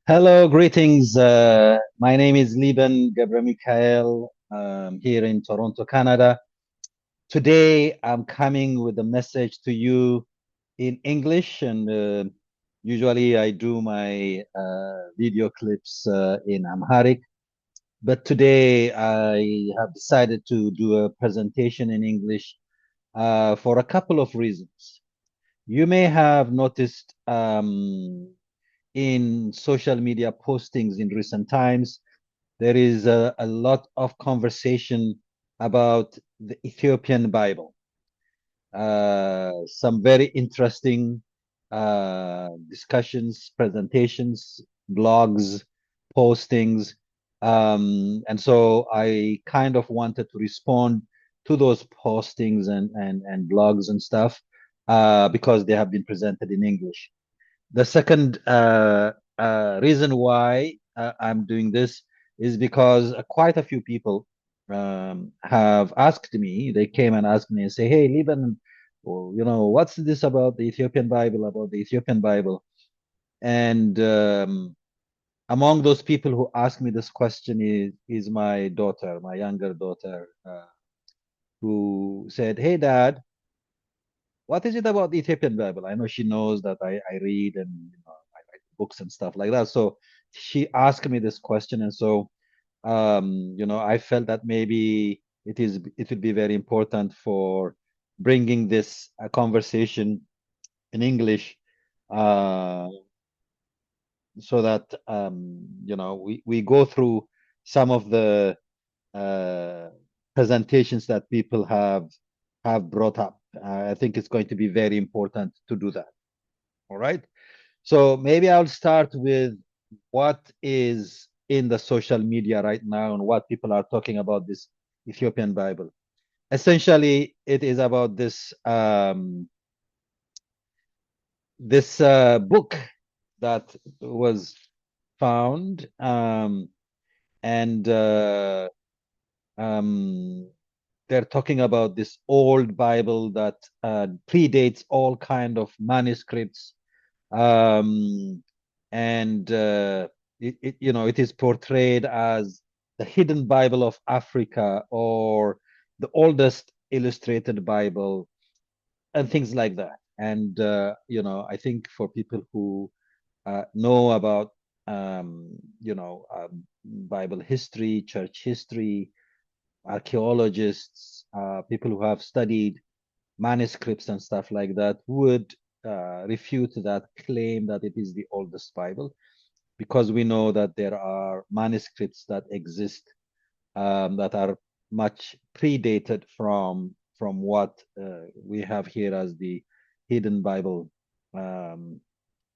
Hello, greetings. My name is Liban Gabra Mikhael, here in Toronto, Canada. Today, I'm coming with a message to you in English, and usually I do my video clips in Amharic. But today, I have decided to do a presentation in English for a couple of reasons. You may have noticed in social media postings in recent times there is a lot of conversation about the Ethiopian Bible. Some very interesting discussions, presentations, blogs, postings. And so I kind of wanted to respond to those postings and blogs and stuff because they have been presented in English. The second reason why I'm doing this is because quite a few people have asked me, they came and asked me and say, hey, Liban, well, what's this about the Ethiopian Bible, about the Ethiopian Bible? And among those people who asked me this question is my daughter, my younger daughter, who said, hey, Dad, what is it about the Ethiopian Bible? I know she knows that I read and I write books and stuff like that. So she asked me this question, and so I felt that maybe it would be very important for bringing this conversation in English, uh, so that we go through some of the uh, presentations that people have brought up. I think it's going to be very important to do that. All right. So maybe I'll start with what is in the social media right now and what people are talking about this Ethiopian Bible. Essentially, it is about this book that was found, and um, they're talking about this old Bible that predates all kind of manuscripts, um, and it is portrayed as the hidden Bible of Africa or the oldest illustrated Bible and things like that. And I think for people who know about Bible history, church history, archaeologists, people who have studied manuscripts and stuff like that would refute that claim that it is the oldest Bible, because we know that there are manuscripts that exist that are much predated from what we have here as the hidden Bible, um,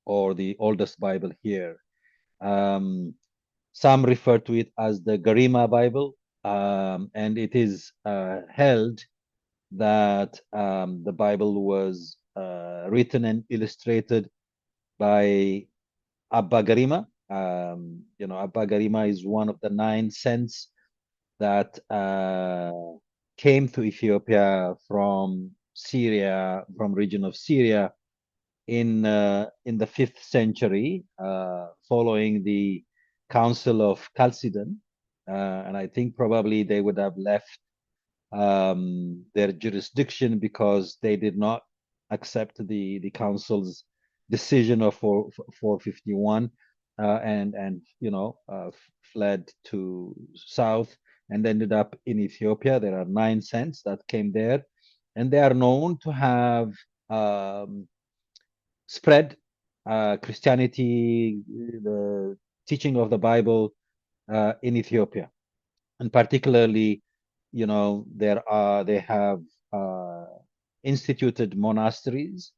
or the oldest Bible here. Um, some refer to it as the Garima Bible, and it is held that the Bible was written and illustrated by Abba Garima. Abba Garima is one of the 9 saints that came to Ethiopia from Syria, from region of Syria in the 5th century, following the Council of Chalcedon, and I think probably they would have left their jurisdiction because they did not accept the council's decision of 451, and fled to south and ended up in Ethiopia. There are 9 saints that came there, and they are known to have um, spread Christianity, the teaching of the Bible in Ethiopia, and particularly, they have uh, instituted monasteries,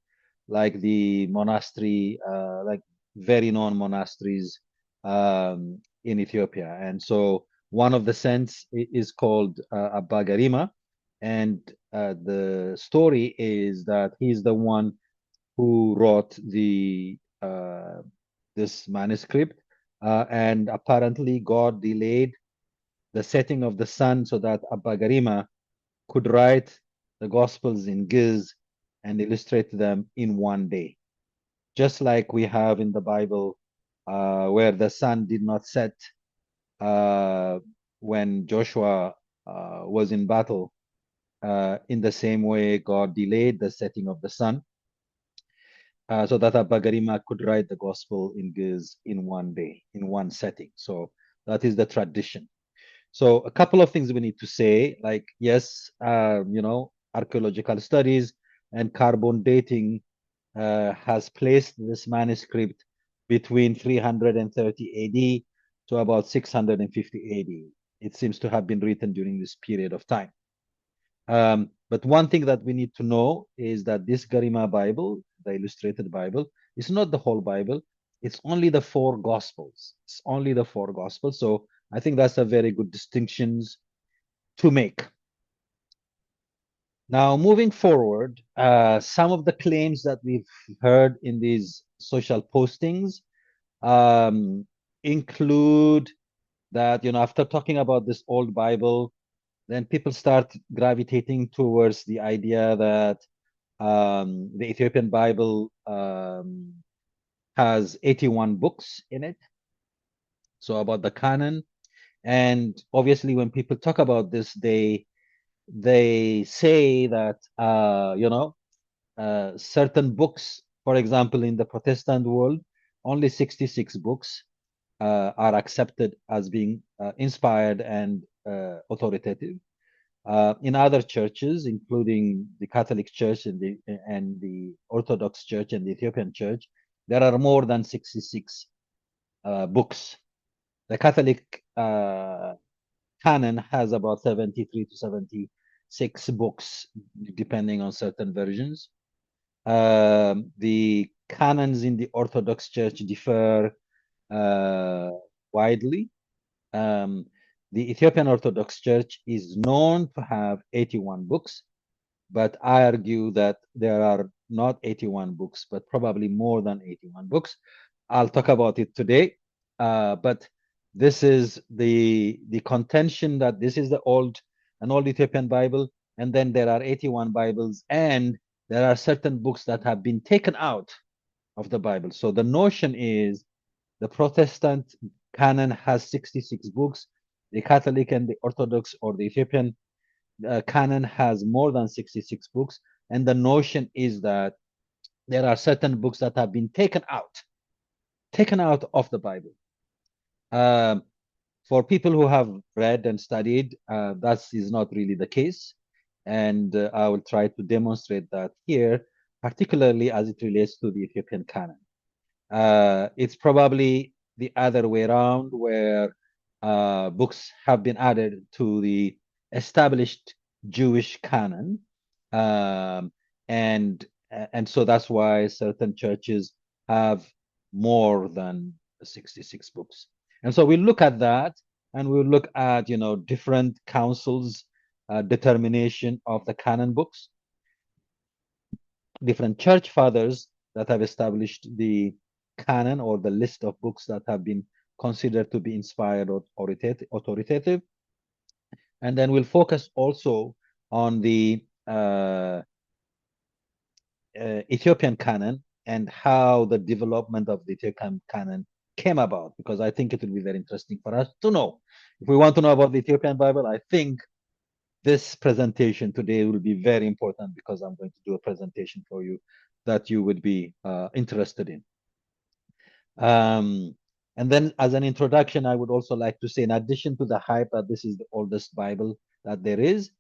like the monastery, like very known monasteries in Ethiopia. And so one of the saints is called Abba Garima, and the story is that he's the one who wrote the this manuscript, and apparently God delayed the setting of the sun so that Abba Garima could write the Gospels in Giz and illustrate them in one day, just like we have in the Bible where the sun did not set uh, when Joshua was in battle. In the same way, God delayed the setting of the sun so that Abba Garima could write the gospel in Giz in one day, in one setting. So that is the tradition. So a couple of things we need to say, like yes, archaeological studies and carbon dating has placed this manuscript between 330 AD to about 650 AD. It seems to have been written during this period of time. But one thing that we need to know is that this Garima Bible, the illustrated Bible, is not the whole Bible. It's only the four Gospels. It's only the four Gospels. So I think that's a very good distinctions to make. Now, moving forward, some of the claims that we've heard in these social postings include that, after talking about this old Bible, then people start gravitating towards the idea that the Ethiopian Bible has 81 books in it. So about the canon. And obviously, when people talk about this, they say that, certain books, for example, in the Protestant world, only 66 books are accepted as being inspired and authoritative. In other churches, including the Catholic Church and the Orthodox Church and the Ethiopian Church, there are more than 66 books. The Catholic canon has about 73 to 76 books, depending on certain versions. The canons in the Orthodox Church differ widely. Um, the Ethiopian Orthodox Church is known to have 81 books, but I argue that there are not 81 books, but probably more than 81 books. I'll talk about it today, but this is the contention that this is an old Ethiopian Bible, and then there are 81 Bibles, and there are certain books that have been taken out of the Bible. So the notion is the Protestant canon has 66 books. The Catholic and the Orthodox or the Ethiopian canon has more than 66 books. And the notion is that there are certain books that have been taken out of the Bible. For people who have read and studied, that is not really the case. And I will try to demonstrate that here, particularly as it relates to the Ethiopian canon. It's probably the other way around, where books have been added to the established Jewish canon, um, and and so that's why certain churches have more than 66 books. And so we look at that, and we look at different councils' determination of the canon books, different church fathers that have established the canon or the list of books that have been considered to be inspired or authoritative. And then we'll focus also on the Ethiopian canon and how the development of the Ethiopian canon came about, because I think it will be very interesting for us to know. If we want to know about the Ethiopian Bible, I think this presentation today will be very important, because I'm going to do a presentation for you that you would be interested in. And then as an introduction, I would also like to say, in addition to the hype that this is the oldest Bible that there is,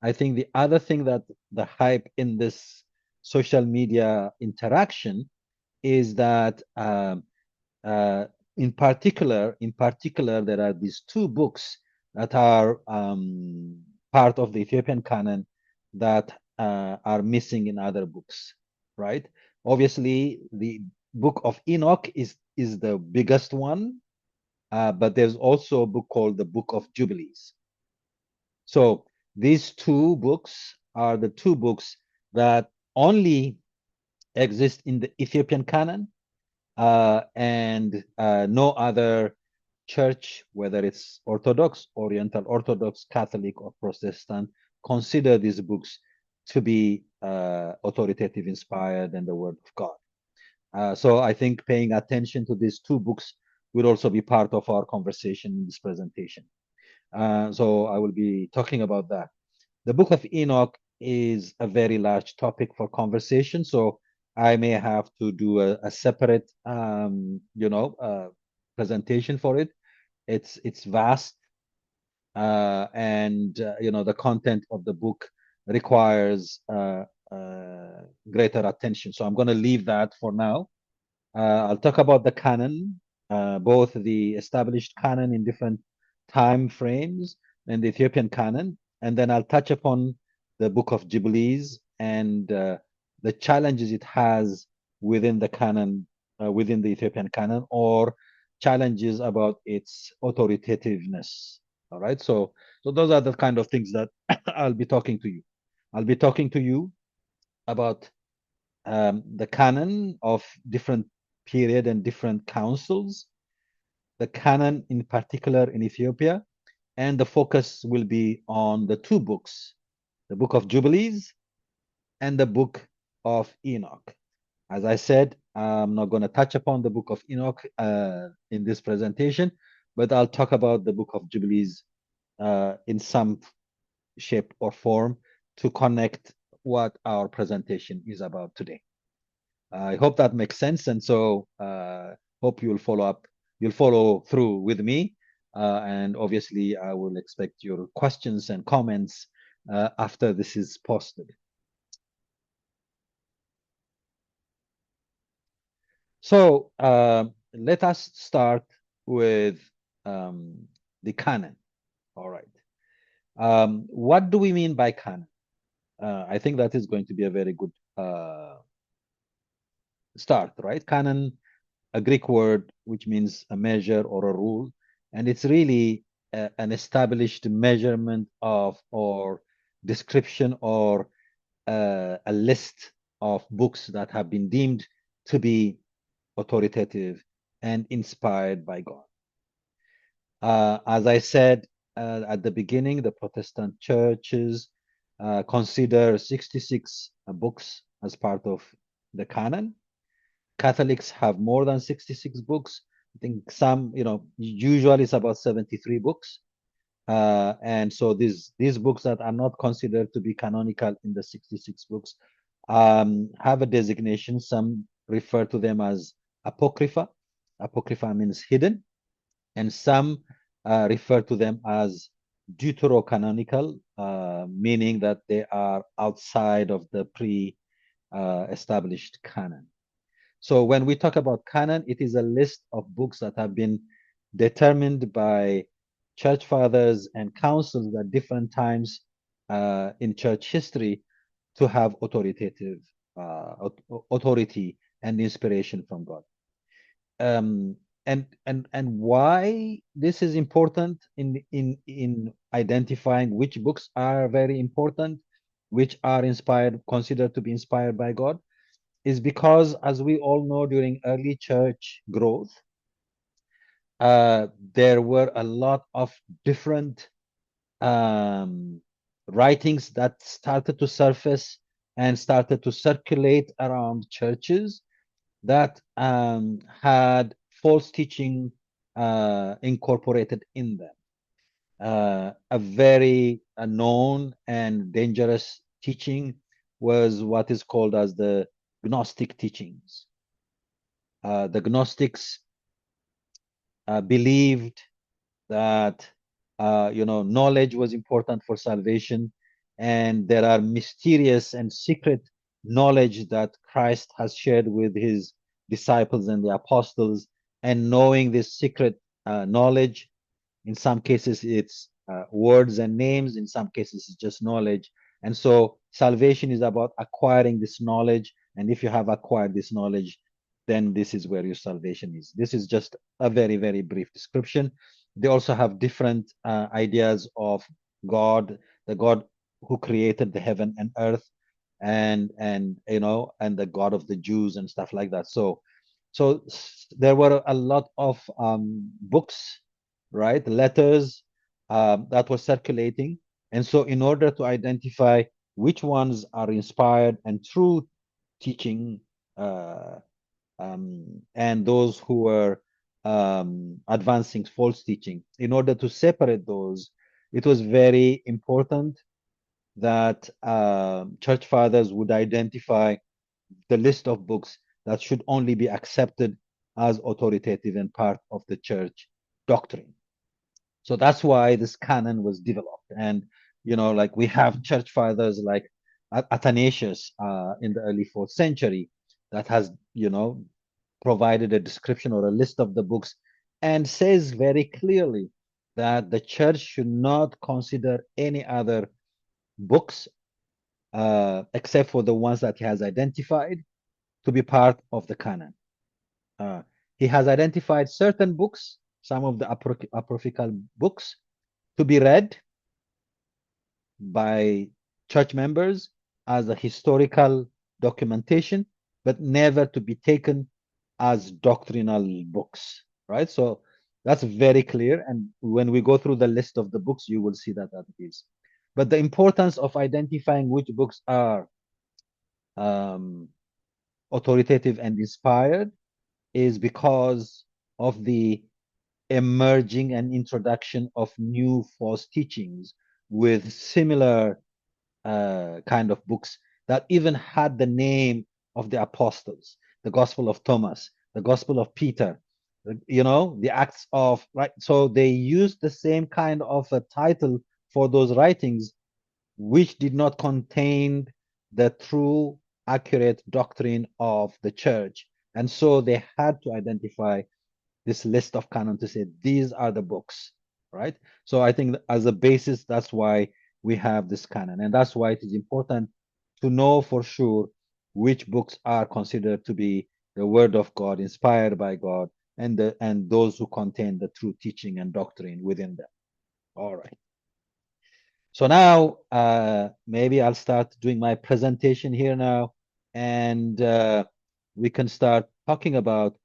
I think the other thing that the hype in this social media interaction is that in particular, there are these two books that are part of the Ethiopian canon that are missing in other books, right? Obviously, the book of Enoch is the biggest one, but there's also a book called the Book of Jubilees. So these two books are the two books that only exist in the Ethiopian canon, and no other church, whether it's Orthodox, Oriental Orthodox, Catholic, or Protestant, consider these books to be authoritative, inspired, and the Word of God. So I think paying attention to these two books will also be part of our conversation in this presentation. So I will be talking about that. The Book of Enoch is a very large topic for conversation, so I may have to do a separate, presentation for it. It's vast, and the content of the book requires greater attention. So I'm going to leave that for now. I'll talk about the canon, both the established canon in different time frames and the Ethiopian canon, and then I'll touch upon the Book of Jubilees and the challenges it has within the canon, within the Ethiopian canon, or challenges about its authoritativeness. All right, so those are the kind of things that I'll be talking to you. I'll be talking to you about the canon of different period and different councils, the canon in particular in Ethiopia, and the focus will be on the two books, the Book of Jubilees and the Book of Enoch. As I said, I'm not going to touch upon the Book of Enoch in this presentation, but I'll talk about the Book of Jubilees in some shape or form to connect what our presentation is about today. I hope that makes sense, and so hope you'll follow through with me, and obviously I will expect your questions and comments after this is posted. So let us start with the canon. All right. What do we mean by canon? I think that is going to be a very good start, right? Canon, a Greek word which means a measure or a rule, and it's really an established measurement of or description or a list of books that have been deemed to be authoritative and inspired by God. As I said at the beginning, the Protestant churches consider 66 books as part of the canon. Catholics have more than 66 books. I think some, usually it's about 73 books. And so these books that are not considered to be canonical in the 66 books have a designation. Some refer to them as apocrypha. Apocrypha means hidden. And some refer to them as deuterocanonical, meaning that they are outside of the pre-established canon. So when we talk about canon, it is a list of books that have been determined by church fathers and councils at different times in church history to have authority and inspiration from God. And why this is important in identifying which books are very important, which are considered to be inspired by God, is because, as we all know, during early church growth, there were a lot of different writings that started to surface and started to circulate around churches that had false teaching incorporated in them. A very known and dangerous teaching was what is called as the Gnostic teachings. The Gnostics believed that knowledge was important for salvation, and there are mysterious and secret knowledge that Christ has shared with his disciples and the apostles. And knowing this secret knowledge, in some cases it's words and names, in some cases it's just knowledge. And so salvation is about acquiring this knowledge, and if you have acquired this knowledge, then this is where your salvation is. This is just a very, very brief description. They also have different ideas of God, the God who created the heaven and earth, and the God of the Jews and stuff like that. So there were a lot of books, right, letters that were circulating, and so in order to identify which ones are inspired and true teaching and those who were advancing false teaching. In order to separate those, it was very important that church fathers would identify the list of books that should only be accepted as authoritative and part of the church doctrine. So that's why this canon was developed. And, like we have church fathers like Athanasius in the early fourth century that has, provided a description or a list of the books and says very clearly that the church should not consider any other books except for the ones that he has identified to be part of the canon. Uh, he has identified certain books, some of the apocryphal books, to be read by church members as a historical documentation, but never to be taken as doctrinal books, right? So that's very clear. And when we go through the list of the books, you will see that it is. But the importance of identifying which books are um, authoritative and inspired is because of the emerging and introduction of new false teachings with similar kind of books that even had the name of the apostles, the Gospel of Thomas, the Gospel of Peter, the Acts of, right? So they used the same kind of a title for those writings, which did not contain the true, accurate doctrine of the church. And so they had to identify this list of canon to say these are the books, right? So I think as a basis, that's why we have this canon, and that's why it is important to know for sure which books are considered to be the word of God, inspired by God, and those who contain the true teaching and doctrine within them. All right. So now maybe I'll start doing my presentation here now, and we can start talking about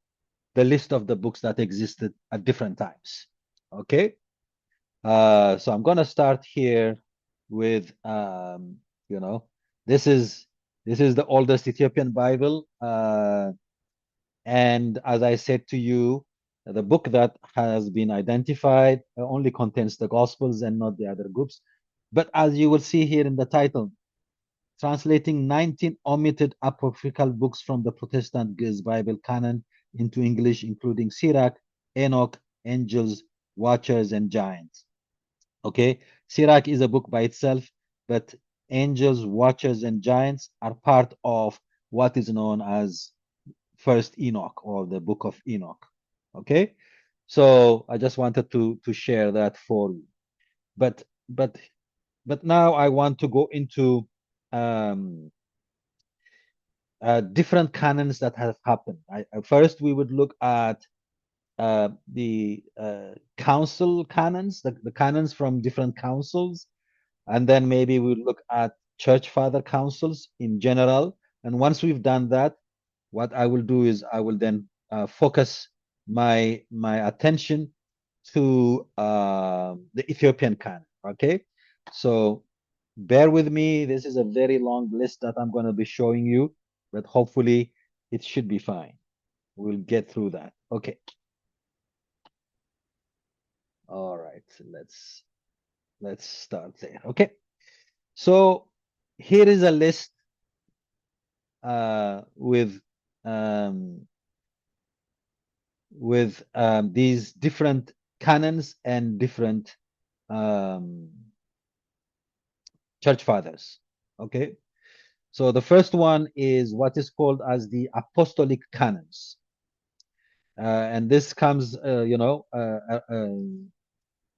the list of the books that existed at different times. Okay, so I'm gonna start here with you know this is the oldest Ethiopian Bible, and as I said to you, the book that has been identified only contains the Gospels and not the other groups. But as you will see here in the title, translating 19 omitted apocryphal books from the Protestant Giz Bible canon into English, including Sirach, Enoch, Angels, Watchers, and Giants. Okay, Sirach is a book by itself, but Angels, Watchers, and Giants are part of what is known as First Enoch or the Book of Enoch. Okay, so I just wanted to share that for you. But but but now I want to go into um, different canons that have happened. First, we would look at the council canons, the canons from different councils, and then maybe we'll look at church father councils in general. And once we've done that, what I will do is I will then focus my attention to the Ethiopian canon. Okay, so bear with me. This is a very long list that I'm going to be showing you, but hopefully it should be fine. We'll get through that. Okay. All right. Let's start there. Okay. So here is a list with um, these different canons and different um, church fathers. Okay. So the first one is what is called as the apostolic canons. And this comes, a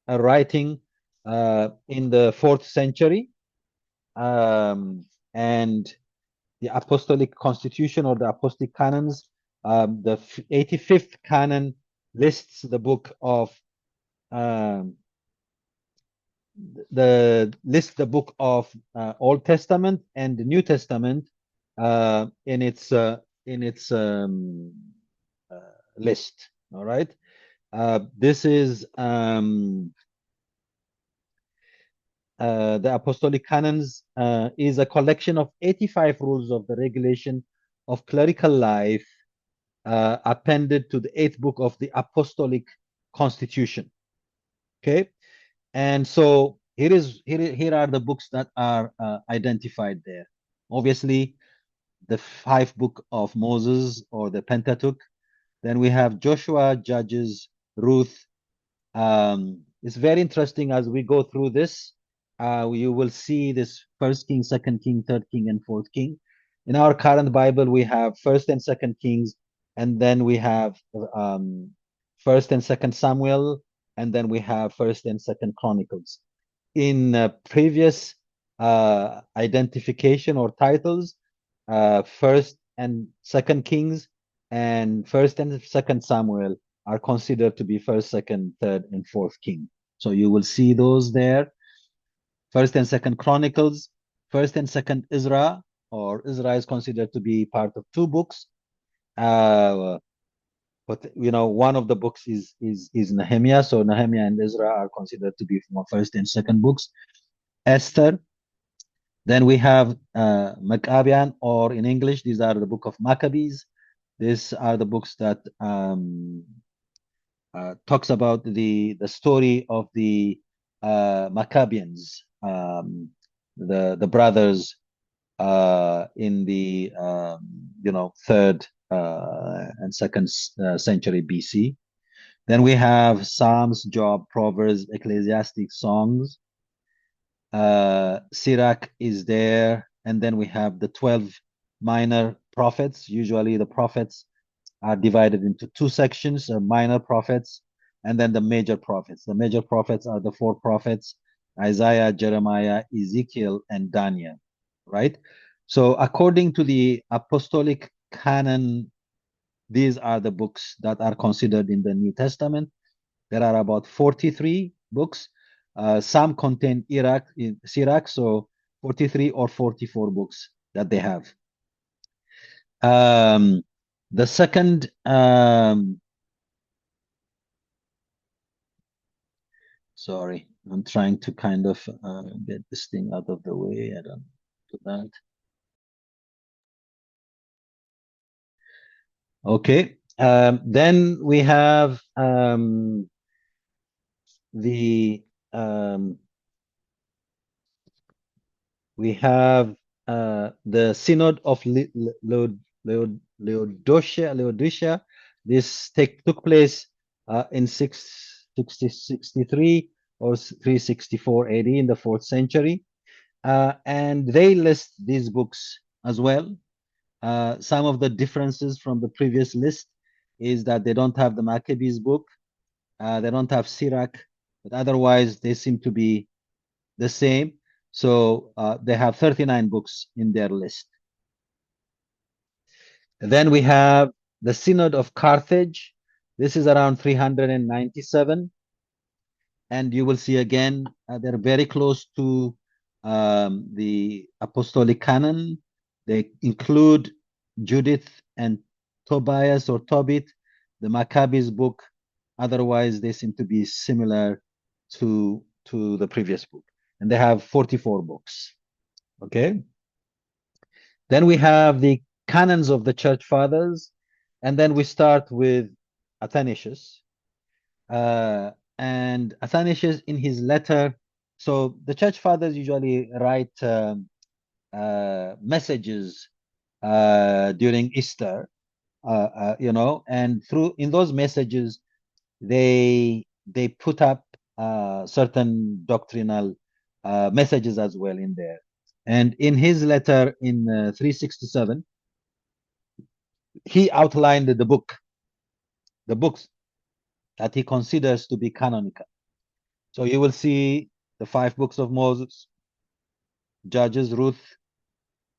writing in the fourth century. And the apostolic constitution or the apostolic canons, the 85th canon lists the book of um, the book of Old Testament and the New Testament in its uh, list. All right, this is the Apostolic Canons is a collection of 85 rules of the regulation of clerical life appended to the eighth book of the Apostolic Constitution. Okay, and so here are the books that are identified there. Obviously, the five book of Moses or the Pentateuch. Then we have Joshua, Judges, Ruth. It's very interesting as we go through this. You will see this First King, Second King, Third King, and Fourth King. In our current Bible, we have First and Second Kings, and then we have First and Second Samuel, and then we have First and Second Chronicles. In previous identification or titles, First and Second Kings and First and Second Samuel are considered to be First, Second, Third, and Fourth King. So you will see those there. First and Second Chronicles, First and Second Ezra, or Ezra is considered to be part of two books. But one of the books is Nehemiah, so Nehemiah and Ezra are considered to be first and second books. Esther. Then we have Maccabean, or in English, these are the book of Maccabees. These are the books that talks about the story of the Maccabeans, the brothers in the third and second century BC. Then we have Psalms, Job, Proverbs, Ecclesiastic, Songs. Sirach is there, and then we have the 12 minor prophets. Usually the prophets are divided into two sections, minor prophets and then the major prophets. The major prophets are the four prophets, Isaiah, Jeremiah, Ezekiel, and Daniel, right? So according to the apostolic canon, these are the books that are considered in the New Testament. There are about 43 books. Some contain Sirach, so 43 or 44 books that they have. The second, sorry, I'm trying to kind of get this thing out of the way. I don't do that. Okay. Then we have the Synod of Laodicea. This took place in 663 or 364 AD in the 4th century. And they list these books as well. Some of the differences from the previous list is that they don't have the Maccabees book. They don't have Sirach, but otherwise they seem to be the same. So they have 39 books in their list. Then we have the Synod of Carthage. This is around 397. And you will see again, they're very close to the Apostolic Canon. They include Judith and Tobias or Tobit, the Maccabees book. Otherwise, they seem to be similar to the previous book. And they have 44 books. Okay. Then we have the canons of the church fathers. And then we start with Athanasius. And Athanasius, in his letter, so the church fathers usually write messages during Easter, and in those messages, they put up certain doctrinal messages as well in there. And in his letter in 367, he outlined the books that he considers to be canonical. So you will see the 5 books of Moses, Judges, Ruth,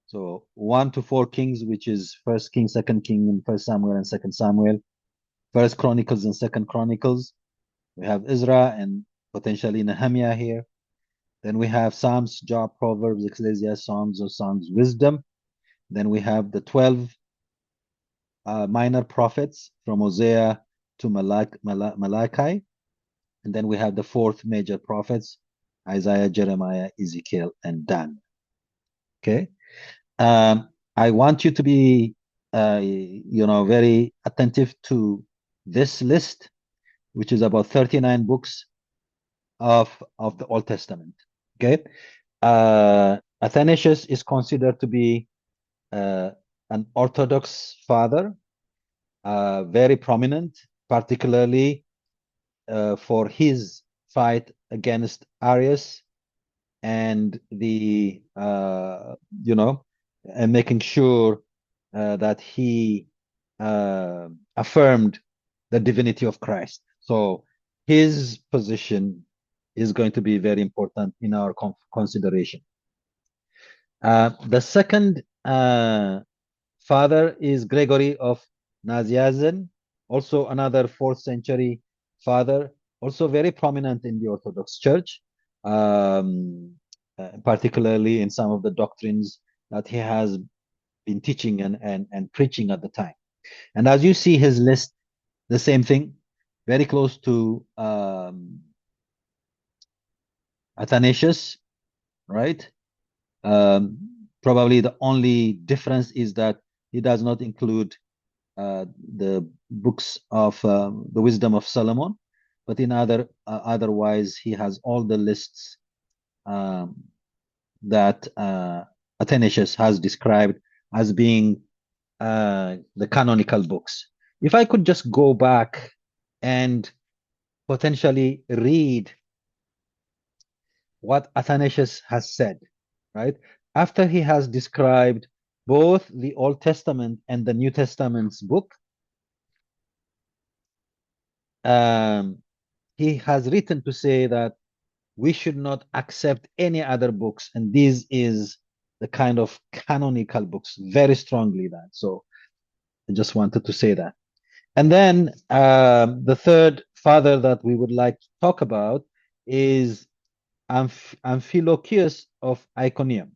so 1 to 4 Kings, which is First King, Second King, and First Samuel and Second Samuel, First Chronicles and Second Chronicles. We have Ezra and potentially Nehemiah here. Then we have Psalms, Job, Proverbs, Ecclesiastes, Songs or Songs, Wisdom. Then we have the 12 minor prophets from Hosea to Malachi. And then we have the 4th major prophets, Isaiah, Jeremiah, Ezekiel, and Dan. Okay. I want you to be very attentive to this list, which is about 39 books of the Old Testament. Okay, Athanasius is considered to be uh, an Orthodox father, very prominent, particularly for his fight against Arius and the and making sure that he affirmed the divinity of Christ. So his position is going to be very important in our consideration. The second father is Gregory of Nazianzen, also another 4th century father, also very prominent in the Orthodox Church, particularly in some of the doctrines that he has been teaching and preaching at the time. And as you see his list, the same thing, very close to Athanasius, right? Probably the only difference is that he does not include the books of the Wisdom of Solomon, but in otherwise he has all the lists um, that Athanasius has described as being the canonical books. If I could just go back and potentially read what Athanasius has said, right? After he has described both the Old Testament and the New Testament's book, um, he has written to say that we should not accept any other books, and this is the kind of canonical books, very strongly that. So I just wanted to say that. And then the third father that we would like to talk about is Amphilochius of Iconium,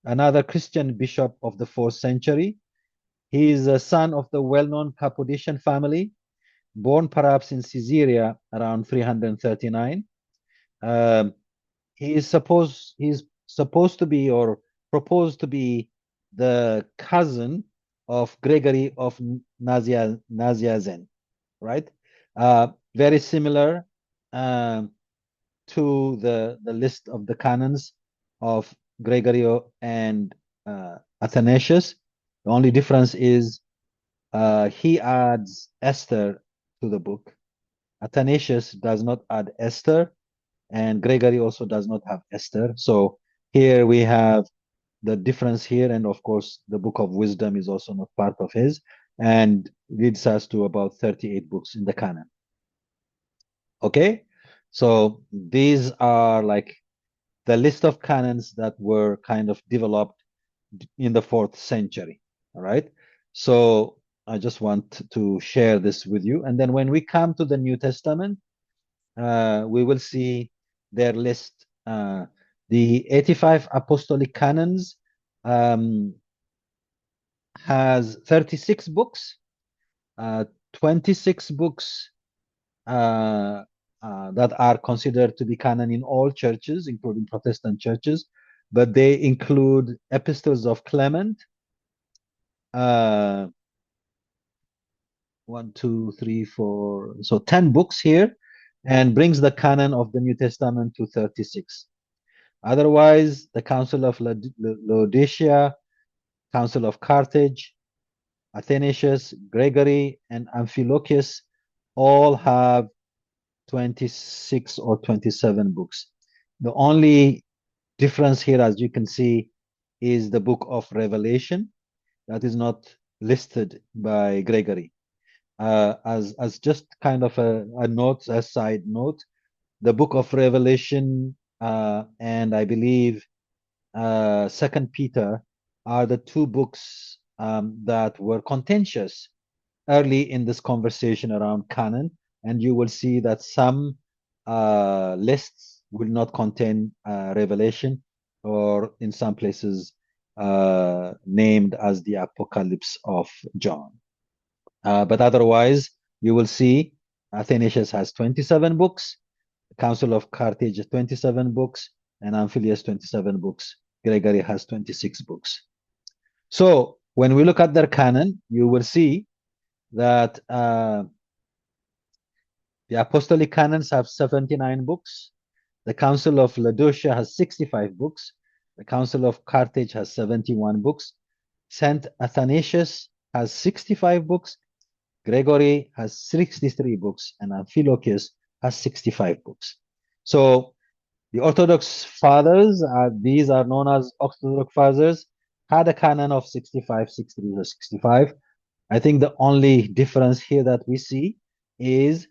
another Christian bishop of the 4th century. He is a son of the well-known Cappadocian family, born perhaps in Caesarea around 339. Um, he's supposed to be or proposed to be the cousin of Gregory of Nazianzen, right? Very similar um, to the list of the canons of Gregorio and Athanasius. The only difference is he adds Esther to the book. Athanasius does not add Esther, and Gregory also does not have Esther. So here we have the difference here, and of course, the Book of Wisdom is also not part of his, and leads us to about 38 books in the canon. Okay, so these are like the list of canons that were kind of developed in the 4th century. All right, so I just want to share this with you, and then when we come to the New Testament, we will see their list. The 85 apostolic canons has 36 books, 26 books that are considered to be canon in all churches, including Protestant churches, but they include epistles of Clement, uh, 1, 2, 3, 4, so 10 books here, and brings the canon of the New Testament to 36. Otherwise, the Council of Laodicea, Council of Carthage, Athanasius, Gregory, and Amphilochius all have 26 or 27 books. The only difference here, as you can see, is the book of Revelation that is not listed by Gregory. As just kind of a note, a side note, the book of Revelation and I believe Second Peter are the two books that were contentious early in this conversation around canon, and you will see that some lists will not contain Revelation, or in some places named as the Apocalypse of John. But otherwise, you will see Athanasius has 27 books, the Council of Carthage 27 books, and Amphilochius 27 books. Gregory has 26 books. So when we look at their canon, you will see that the apostolic canons have 79 books. The Council of Laodicea has 65 books. The Council of Carthage has 71 books. Saint Athanasius has 65 books. Gregory has 63 books, and Amphilochius has 65 books. So the Orthodox fathers, these are known as Orthodox fathers, had a canon of 65, 63, or 65. I think the only difference here that we see is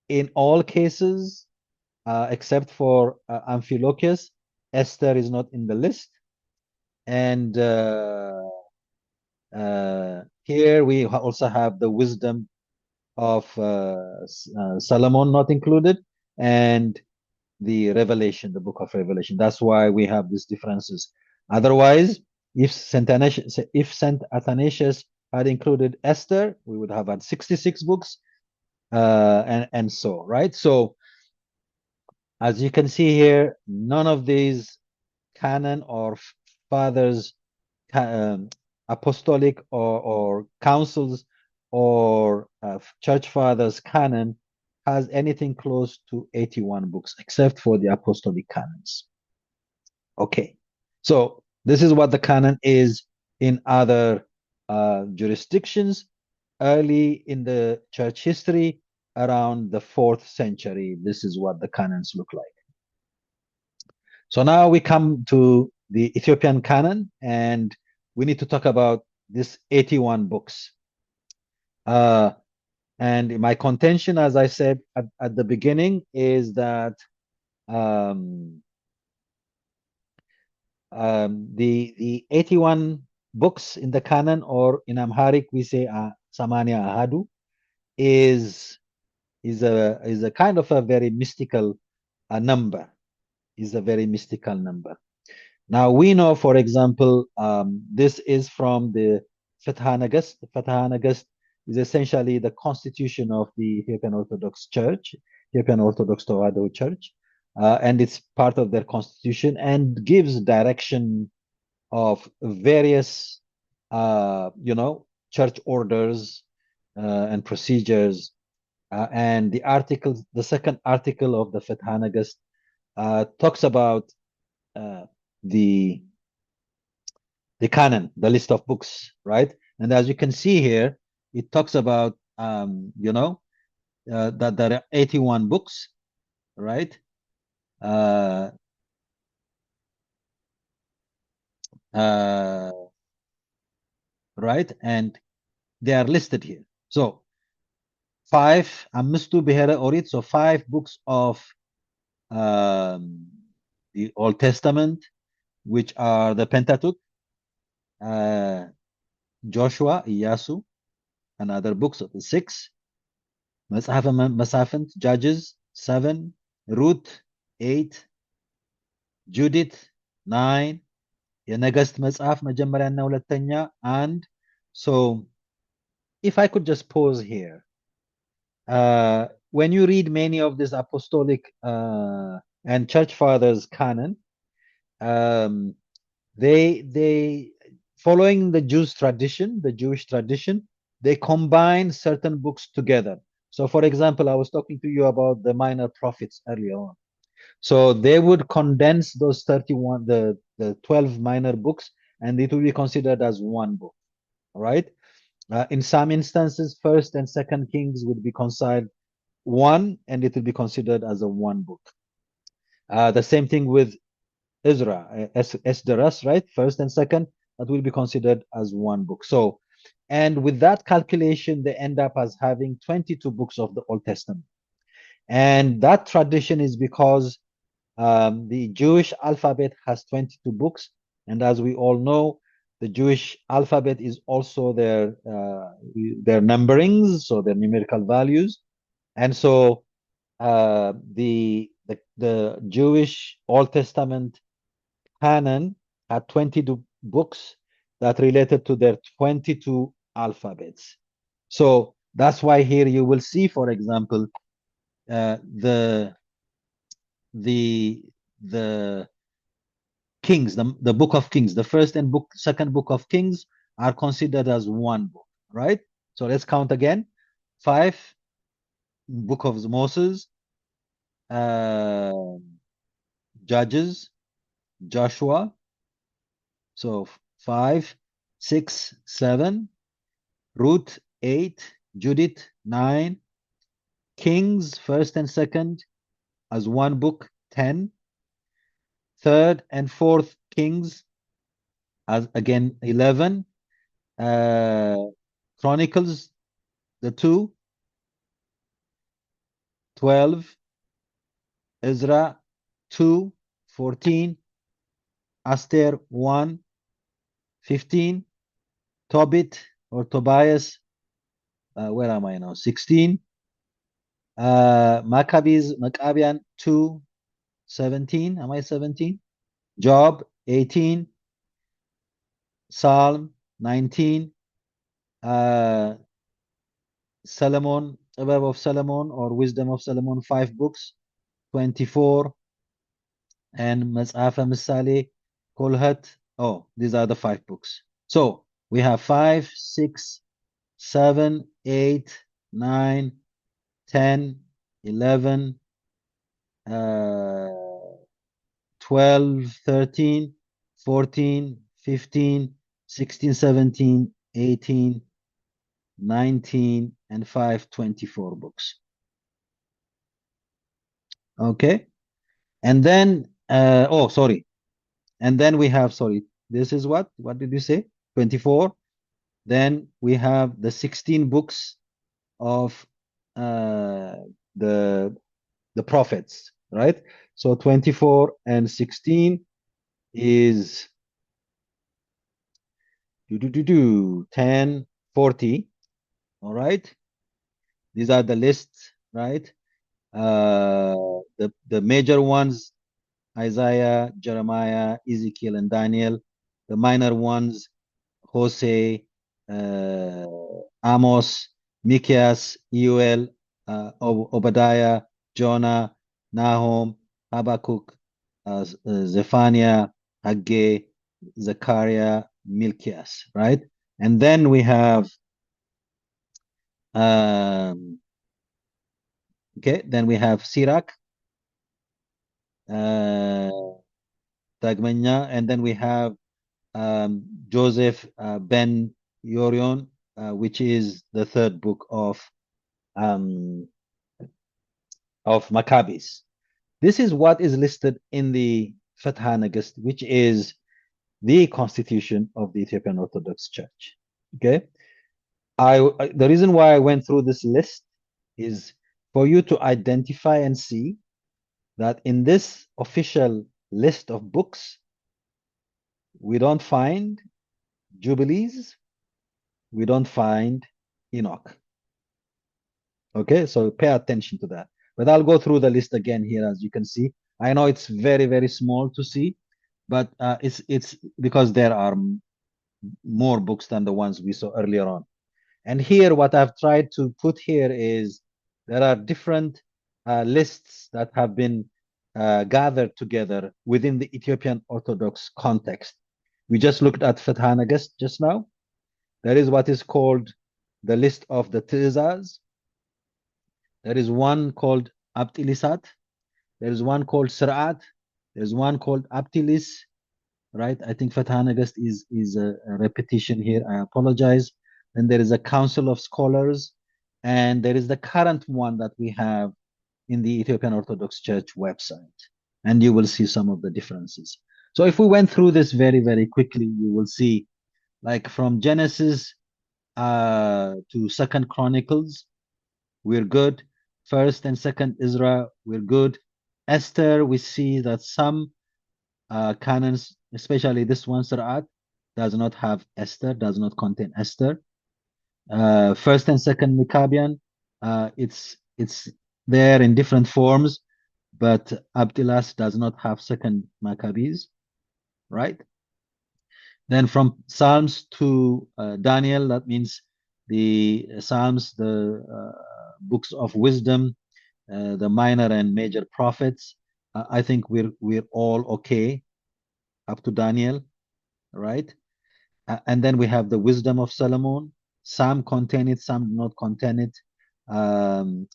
in all cases, except for Amphilochius, Esther is not in the list. And here we also have the wisdom of Solomon not included, and the Revelation, the book of Revelation. That's why we have these differences. Otherwise, if Saint Athanasius had included Esther, we would have had 66 books, and so, right? So, as you can see here, none of these canon or fathers, apostolic or councils or church fathers canon has anything close to 81 books, except for the apostolic canons. Okay, so this is what the canon is in other jurisdictions. Early in the church history, around the 4th century, this is what the canons look like. So now we come to the Ethiopian canon, and we need to talk about this 81 books. And my contention, as I said at the beginning, is that the 81 books in the canon, or in Amharic we say Samania Ahadu, is a kind of a very mystical number. Is a very mystical number. Now we know, for example, this is from the Fatha Nagast. The Fatha Nagast is essentially the constitution of the Ethiopian Orthodox Church, Ethiopian Orthodox Tewahedo Church, and it's part of their constitution and gives direction of various, church orders and procedures. And the second article of the Fatha Nagast talks about the canon, the list of books, right? And as you can see here, it talks about that there are 81 books, right? Uh, right, and they are listed here. So Amistu Behere Orit, so 5 books of the Old Testament, which are the Pentateuch, Joshua, Iyasu, and other books of the 6. Masafint, Judges, 7. Ruth, 8. Judith, 9. የነገስት መጽሐፍ መጀመሪያና ሁለተኛ and so if I could just pause here, when you read many of this apostolic and church fathers canon, they following the Jewish tradition, they combine certain books together. So for example, I was talking to you about the minor prophets earlier on. So they would condense those 31, the 12 minor books, and it will be considered as one book, right? In some instances, 1st and 2nd Kings would be considered one, and it will be considered as a one book. The same thing with Ezra, Esdras, right? 1st and 2nd, that will be considered as one book. So, and with that calculation, they end up as having 22 books of the Old Testament. And that tradition is because the Jewish alphabet has 22 books, and as we all know, the Jewish alphabet is also their numberings, so their numerical values, and so the Jewish Old Testament canon had 22 books that related to their 22 alphabets. So that's why here you will see, for example, the Kings, the book of Kings, the first and second book of Kings are considered as one book, right? So let's count again. 5, book of Moses, uh, Judges, Joshua. So 5, 6, 7, Ruth 8, Judith 9, Kings first and second as one book 10, third and fourth Kings as again 11, uh, Chronicles the 2, 12, Ezra 2, 14, Esther 1, 15, Tobit or Tobias, where am I now? 16, Maccabean 2, 17. Am I 17? Job 18, Psalm 19, uh, Solomon, Above of Solomon or Wisdom of Solomon, 5 books, 24, and Mas'afa Misali, Kolhat. Oh, these are the 5 books. So we have 5, 6, 7, 8, 9, 10, 11, 12, 13, 14, 15, 16, 17, 18, 19, and 5, 24 books. Okay. And then, oh, sorry. And then we have, sorry, this is what did you say? 24. Then we have the 16 books of uh, the the prophets, right? So 24 and 16 is 10, 40. All right. These are the lists, right? The major ones, Isaiah, Jeremiah, Ezekiel, and Daniel. The minor ones, Hosea, uh, Amos, Mikias, Euel, Obadiah, Jonah, Nahum, Habakkuk, Zephaniah, Haggai, Zechariah, Milkias, right? And then we have, okay, then we have Sirach, uh, Dagmanya, and then we have Joseph Ben Yorion, which is the third book um, of Maccabees. This is what is listed in the Fatha Nagast, which is the constitution of the Ethiopian Orthodox Church. Okay, the reason why I went through this list is for you to identify and see that in this official list of books, we don't find Jubilees, we don't find Enoch. Okay, so pay attention to that. But I'll go through the list again here, as you can see. I know it's very, very small to see, but it's because there are more books than the ones we saw earlier on. And here, what I've tried to put here is there are different lists that have been gathered together within the Ethiopian Orthodox context. We just looked at Fatha Nagast just now. There is what is called the list of the Tizaz. There is one called Abtilisat. There is one called Sir'at. There's one called Abtilis, right? I think Fatha Nagast is a repetition here. I apologize. Then there is a Council of Scholars, and there is the current one that we have in the Ethiopian Orthodox Church website. And you will see some of the differences. So if we went through this very, very quickly, you will see like from Genesis to Second Chronicles, we're good. First and Second Ezra, we're good. Esther, we see that some canons, especially this one, Sur'at, does not have Esther, does not contain Esther. First and Second Maccabean, it's there in different forms, but Abdilas does not have Second Maccabees, right? Then from Psalms to Daniel, that means the Psalms, the books of wisdom, the minor and major prophets. I think we're all okay. up to Daniel, right? And then we have the Wisdom of Solomon. Some contain it, some do not contain it,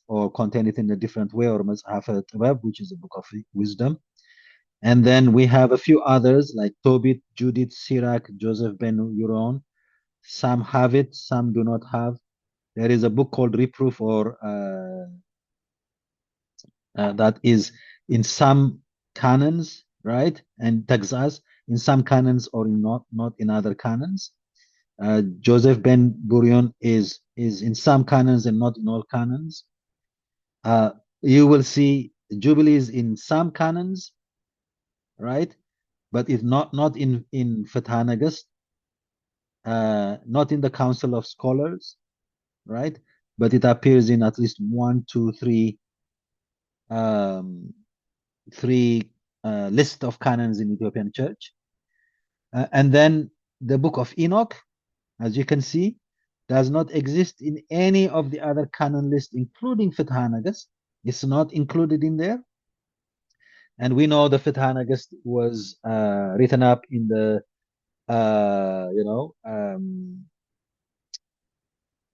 or contain it in a different way, or Mazhaf al-Tibab, which is a book of wisdom. And then we have a few others like Tobit, Judith, Sirach, Joseph ben Uron. Some have it, some do not have. There is a book called Reproof, or that is in some canons, right? And Texas in some canons, or not in other canons. Joseph ben Gurion is in some canons and not in all canons. Uh, you will see Jubilees in some canons, right? But it's not in Fathanagas, not in the Council of Scholars, right? But it appears in at least one, two, um, three list of canons in Ethiopian Church. And then the Book of Enoch, as you can see, does not exist in any of the other canon lists, including Fathanagas. It's not included in there. And we know the Fathanagas was written up in the,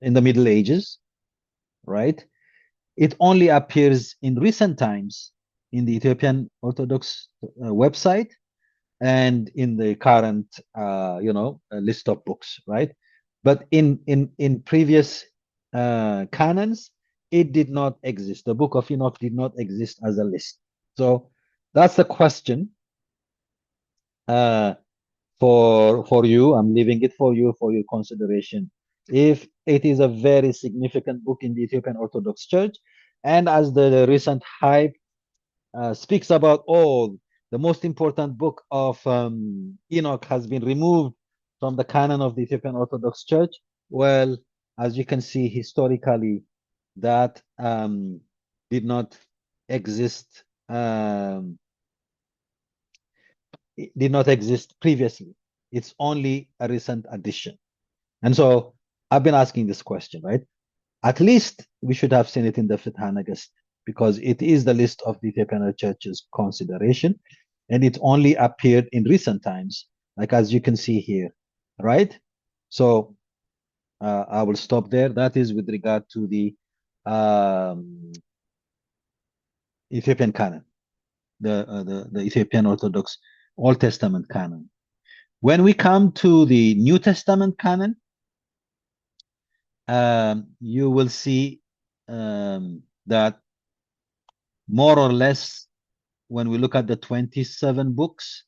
in the Middle Ages, right? It only appears in recent times in the Ethiopian Orthodox website and in the current, list of books, right? But in previous canons, it did not exist. The Book of Enoch did not exist as a list. So that's the question uh, for you. I'm leaving it for you for your consideration. If it is a very significant book in the Ethiopian Orthodox Church, and as the recent hype speaks about, oh, the most important book of Enoch has been removed from the canon of the Ethiopian Orthodox Church. Well, as you can see historically, that did not exist. It did not exist previously. It's only a recent addition. And so I've been asking this question, right? At least we should have seen it in the Fithanagas, because it is the list of the Ethiopian Church's consideration, and it only appeared in recent times, like as you can see here, right? So I will stop there. That is with regard to the um, Ethiopian canon, the Ethiopian Orthodox Old Testament canon. When we come to the New Testament canon, you will see that more or less, when we look at the 27 books,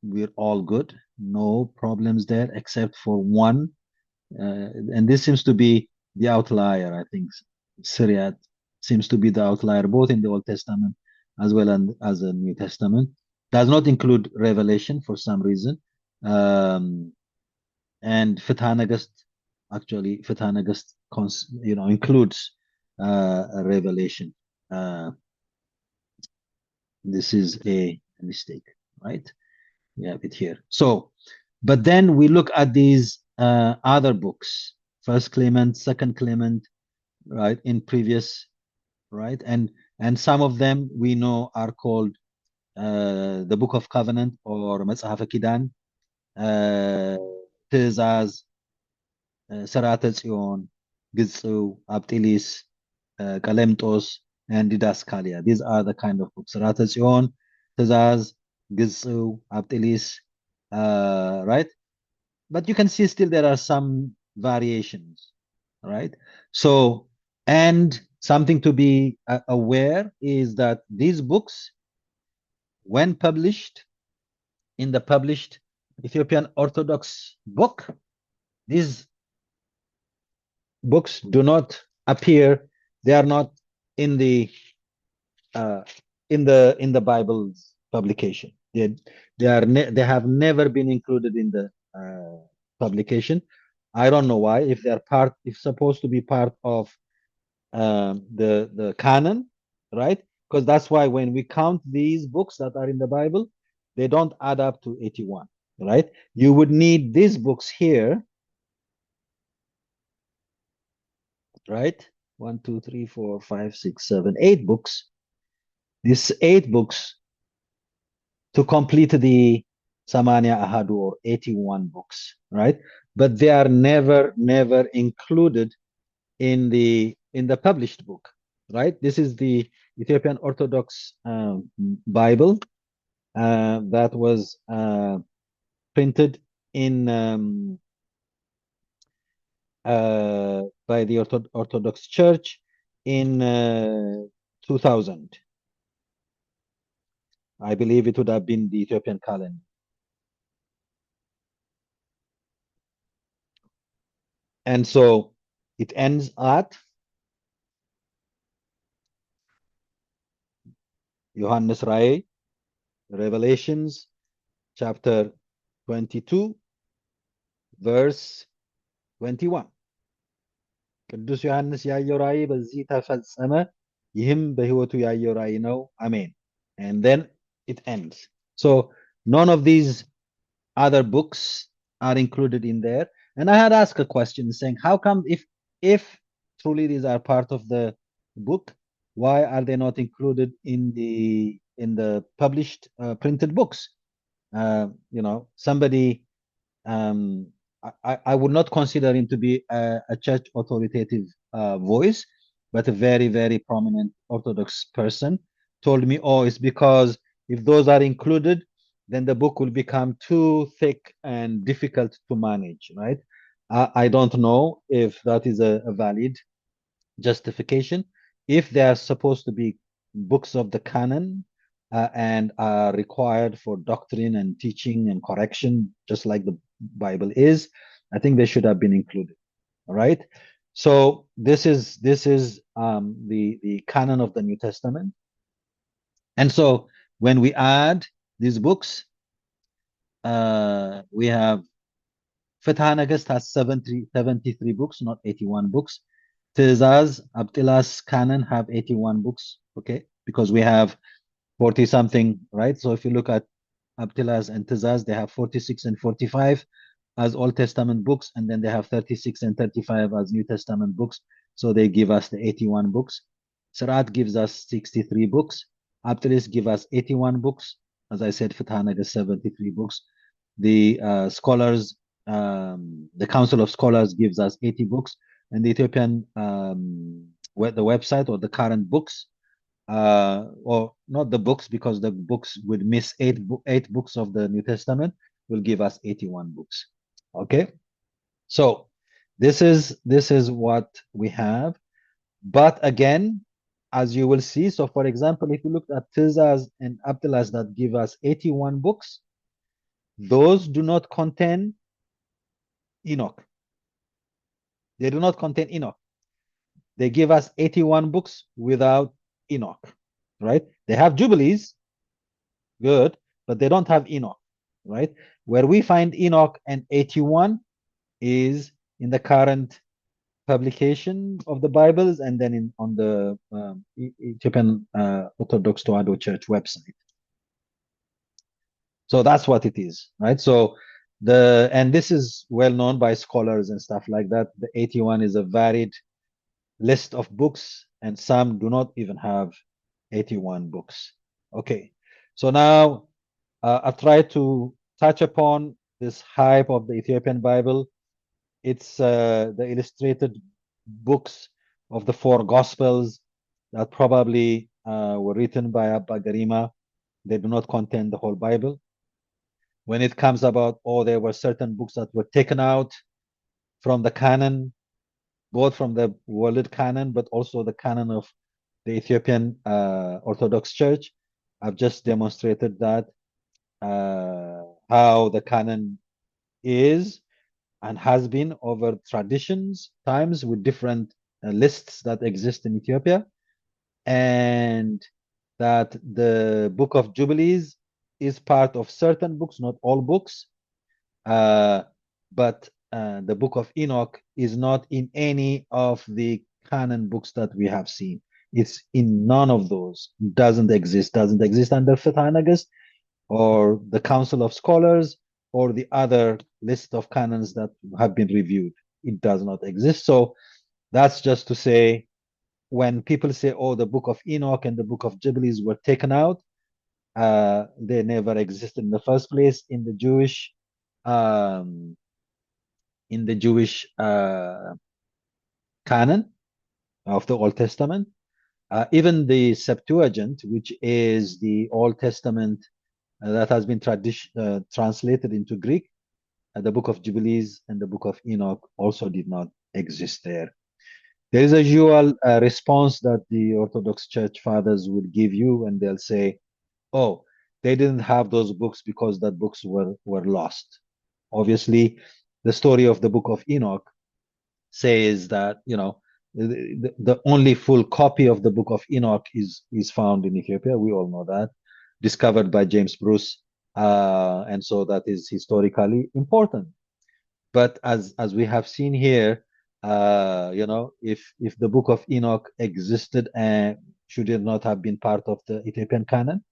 we're all good. No problems there, except for one. And this seems to be the outlier, I think. Syriac seems to be the outlier, both in the Old Testament as well as the New Testament. Does not include Revelation for some reason. And Fathanagast, actually, Fathanagast includes a Revelation. This is a mistake, right? We have it here. So, but then we look at these other books, First Clement, Second Clement, right? In previous, right? And some of them we know are called the Book of Covenant, or Matzahaf Kidan, Tizaz, Sarata Zion, Gitsu, Abtilis, Kalemtos, and Didaskalia. These are the kind of books. Sarata Zion, Tizaz, Gitsu, Abtilis, right? But you can see still there are some variations, right? So, and something to be aware is that these books, when published in the published Ethiopian Orthodox book, these books do not appear. They are not in the uh, in the Bible's publication. They have never been included in the publication. I don't know why. If they're part, if supposed to be part of the canon, right? Because that's why when we count these books that are in the Bible, they don't add up to 81, right? You would need these books here, right? One, two, three, four, five, six, seven, 8 books. These 8 books to complete the Samania Ahadu or 81 books, right? But they are never included in the published book, right? This is the Ethiopian Orthodox Bible that was printed in by the Orthodox Church in 2000. I believe it would have been the Ethiopian calendar. And so it ends at Johannes Rai, Revelations, chapter 22, verse 21. ቅዱስ ዮሐንስ ያየው ራእይ በዚህ ተፈጸመ፣ ይህም በሕይወቱ ያየው ራእይ ነው። አሜን. And then it ends. So none of these other books are included in there. And I had asked a question saying, how come if truly these are part of the book, why are they not included in the published printed books? You know, somebody um, I would not consider him to be a church authoritative voice, but a very prominent Orthodox person told me, oh, it's because if those are included, then the book will become too thick and difficult to manage, right? I don't know if that is a valid justification. If they are supposed to be books of the canon and are required for doctrine and teaching and correction, just like the Bible is, I think they should have been included. All right. So this is the canon of the New Testament. And so when we add these books, we have Fetha Nagast has 73 books, not 81 books. Tizaz, Abtilas canon have 81 books, okay? Because we have 40 something, right? So if you look at Abtilas and Tizaz, they have 46 and 45 as Old Testament books, and then they have 36 and 35 as New Testament books. So they give us the 81 books. Sarat gives us 63 books. Abtilis give us 81 books. As I said, Fatana is 73 books. The scholars, the Council of Scholars gives us 80 books, and the Ethiopian the website or the current books, or not the books, because the books would miss eight books of the New Testament, will give us 81 books. Okay, so this is what we have. But again, as you will see, so for example, if you look at Tizaz and Abdullah that give us 81 books, those do not contain Enoch. They do not contain Enoch. They give us 81 books without Enoch, right? They have Jubilees, good, but they don't have Enoch, right? Where we find Enoch and 81 is in the current publication of the Bibles, and then on the Ethiopian Orthodox Tewahedo Church website. So that's what it is, right? So and this is well known by scholars and stuff like that. The 81 is a varied list of books, and some do not even have 81 books. Okay, so now I try to touch upon this hype of the Ethiopian Bible. It's the illustrated books of the four Gospels that probably were written by Abba Garima. They do not contain the whole Bible. When it comes about, there were certain books that were taken out from the canon, both from the world canon, but also the canon of the Ethiopian Orthodox Church. I've just demonstrated that how the canon is and has been over traditions, times with different lists that exist in Ethiopia, and that the Book of Jubilees is part of certain books, not all books, but the Book of Enoch is not in any of the canon books that we have seen. It's in none of those. Doesn't exist under Fetanagus or the Council of Scholars or the other list of canons that have been reviewed. It does not exist. So that's just to say, when people say, the Book of Enoch and the Book of Jubilees were taken out, They never existed in the first place um, in the Jewish canon of the Old Testament. Even the Septuagint, which is the Old Testament that has been translated into Greek, the Book of Jubilees and the Book of Enoch also did not exist there. There is a usual response that the Orthodox Church fathers would give you, and they'll say, "Oh, they didn't have those books because that books were lost." Obviously, the story of the Book of Enoch says that the only full copy of the Book of Enoch is found in Ethiopia. We all know that, discovered by James Bruce, and so that is historically important. But as we have seen here, if the Book of Enoch existed and should it not have been part of the Ethiopian canon,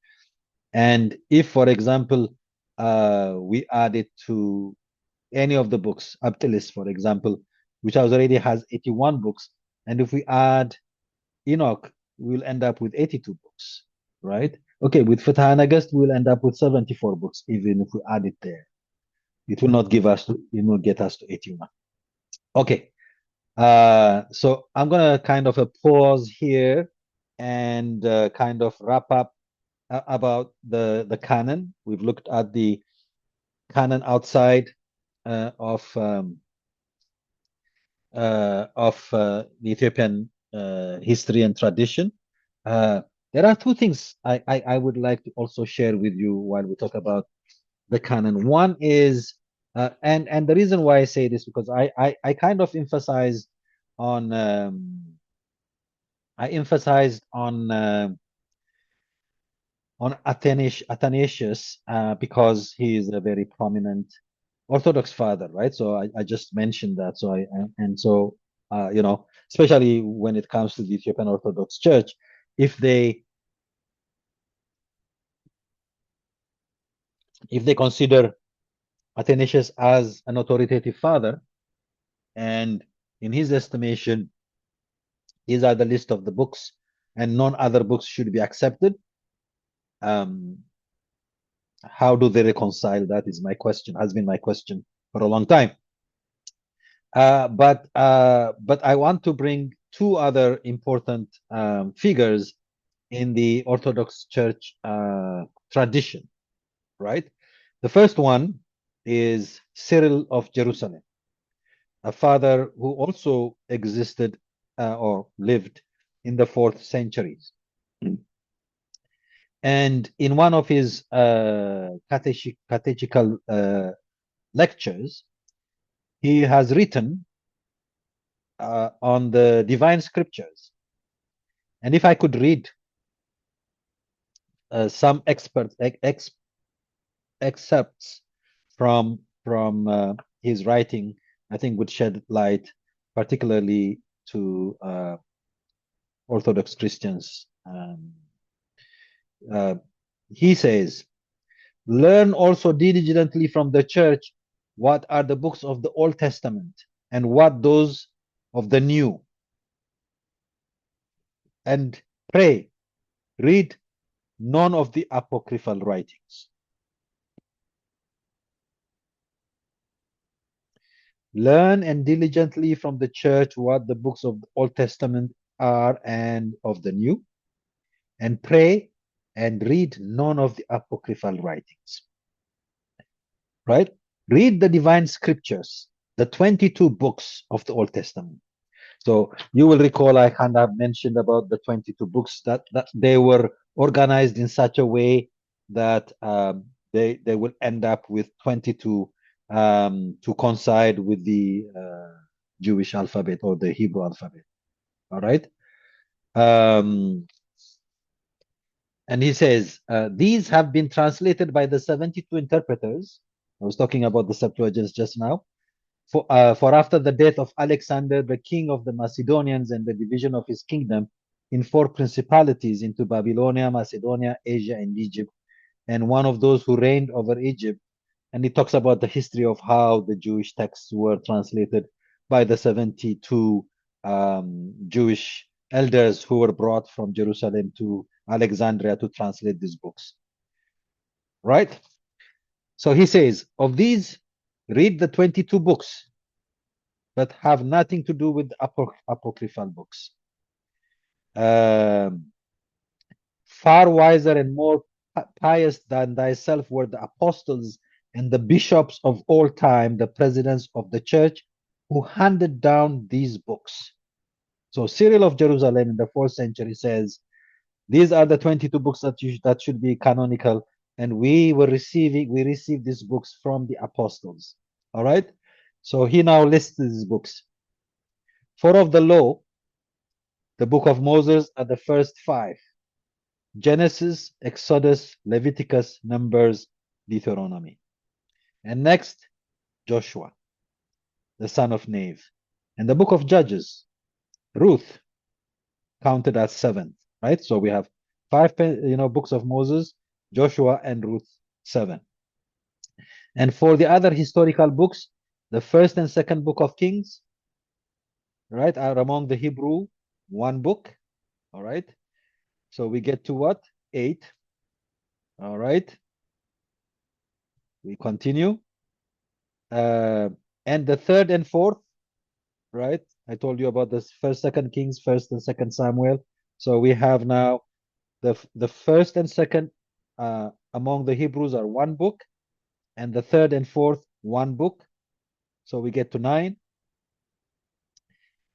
and if, for example, we add it to any of the books, Abtilis, for example, which already has 81 books, and if we add Enoch, we'll end up with 82 books, right? Okay, with Fatah Nagast, we'll end up with 74 books, even if we add it there. It will not get us to 81. Okay, so I'm gonna kind of a pause here and kind of wrap up about the canon. We've looked at the canon outside of the Ethiopian history and tradition. Uh, there are two things I would like to also share with you while we talk about the canon. One is, and the reason why I say this because I kind of on emphasized on Athanasius because he is a very prominent Orthodox father, right? So I just mentioned that. So and so especially when it comes to the Ethiopian Orthodox Church, if they if they consider Athanasius as an authoritative father, and in his estimation, these are the list of the books, and none other books should be accepted. Um, how do they reconcile that? Is my question. Has been my question for a long time. But I want to bring two other important figures in the Orthodox Church tradition, right? The first one is Cyril of Jerusalem, a father who also existed or lived in the 4th centuries. And in one of his catechetical lectures, he has written on the divine scriptures. And if I could read some excerpts from his writing, I think would shed light, particularly to Orthodox Christians. He says, "Learn also diligently from the church what are the books of the Old Testament and what those of the New, and pray, read none of the apocryphal writings. Learn and diligently from the church what the books of the Old Testament are and of the New, and pray and read none of the apocryphal writings." Right? Read the divine scriptures, the 22 books of the Old Testament. So you will recall I kind of mentioned about the 22 books that they were organized in such a way that they will end up with 22 to coincide with the Jewish alphabet or the Hebrew alphabet. All right. Um, and he says, these have been translated by the 72 interpreters. I was talking about the Septuagint just now. For after the death of Alexander, the king of the Macedonians, and the division of his kingdom in 4 principalities into Babylonia, Macedonia, Asia, and Egypt, and one of those who reigned over Egypt. And he talks about the history of how the Jewish texts were translated by the 72 Jewish elders who were brought from Jerusalem to Alexandria to translate these books. right? So he says, of these, read the 22 books, but have nothing to do with the apocryphal books. Um, Far wiser and more pious than thyself were the apostles and the bishops of all time, the presidents of the church, who handed down these books. So Cyril of Jerusalem in the 4th century says, these are the 22 books that should be canonical, and we received these books from the apostles. All right. So he now lists these books. Four of the law, the book of Moses, are the first five: Genesis, Exodus, Leviticus, Numbers, Deuteronomy. And next, Joshua, the son of Nave. And the book of Judges, Ruth, counted as seventh, right? So we have five, books of Moses, Joshua, and Ruth, seven. And for the other historical books, the first and second book of Kings, right, are among the Hebrew, one book, all right? So we get to what? Eight, all right? We continue. And the third and fourth, right? I told you about this first, second Kings, first and second Samuel. So we have now the first and second among the Hebrews are one book, and the third and fourth one book. So we get to nine.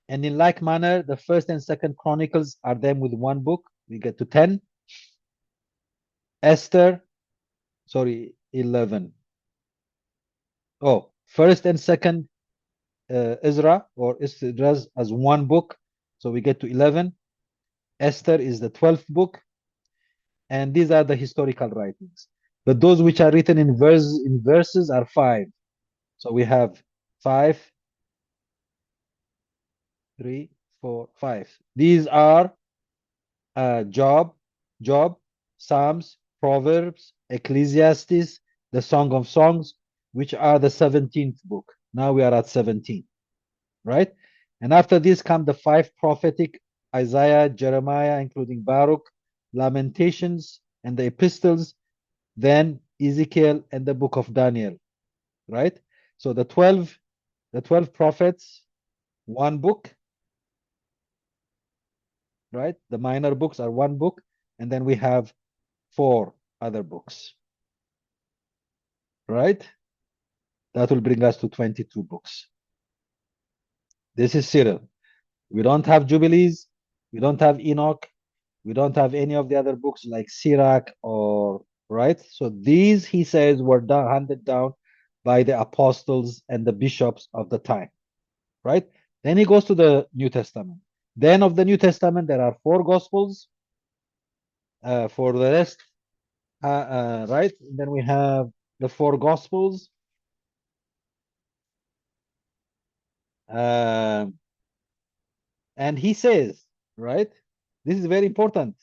And in like manner, the first and second Chronicles are them with one book. We get to 10. Esther, sorry, 11. Oh, first and second Ezra or Esdras as one book. So we get to 11. Esther is the 12th book. And these are the historical writings. But those which are written in verses are five. So we have 5, 3, 4, 5. These are Job, Psalms, Proverbs, Ecclesiastes, the Song of Songs, which are the 17th book. Now we are at 17, right? And after this come the 5 prophetic: Isaiah, Jeremiah, including Baruch, Lamentations, and the epistles, then Ezekiel and the book of Daniel, right? So the 12 prophets, one book, right? The minor books are one book, and then we have 4 other books, right? That will bring us to 22 books. This is Cyril. We don't have Jubilees, we don't have Enoch, we don't have any of the other books like Sirach or, right? So these, he says, were handed down by the apostles and the bishops of the time, right? Then he goes to the New Testament. Then of the New Testament, there are 4 Gospels. For the rest, right? And then we have the 4 Gospels. And he says, right? This is very important.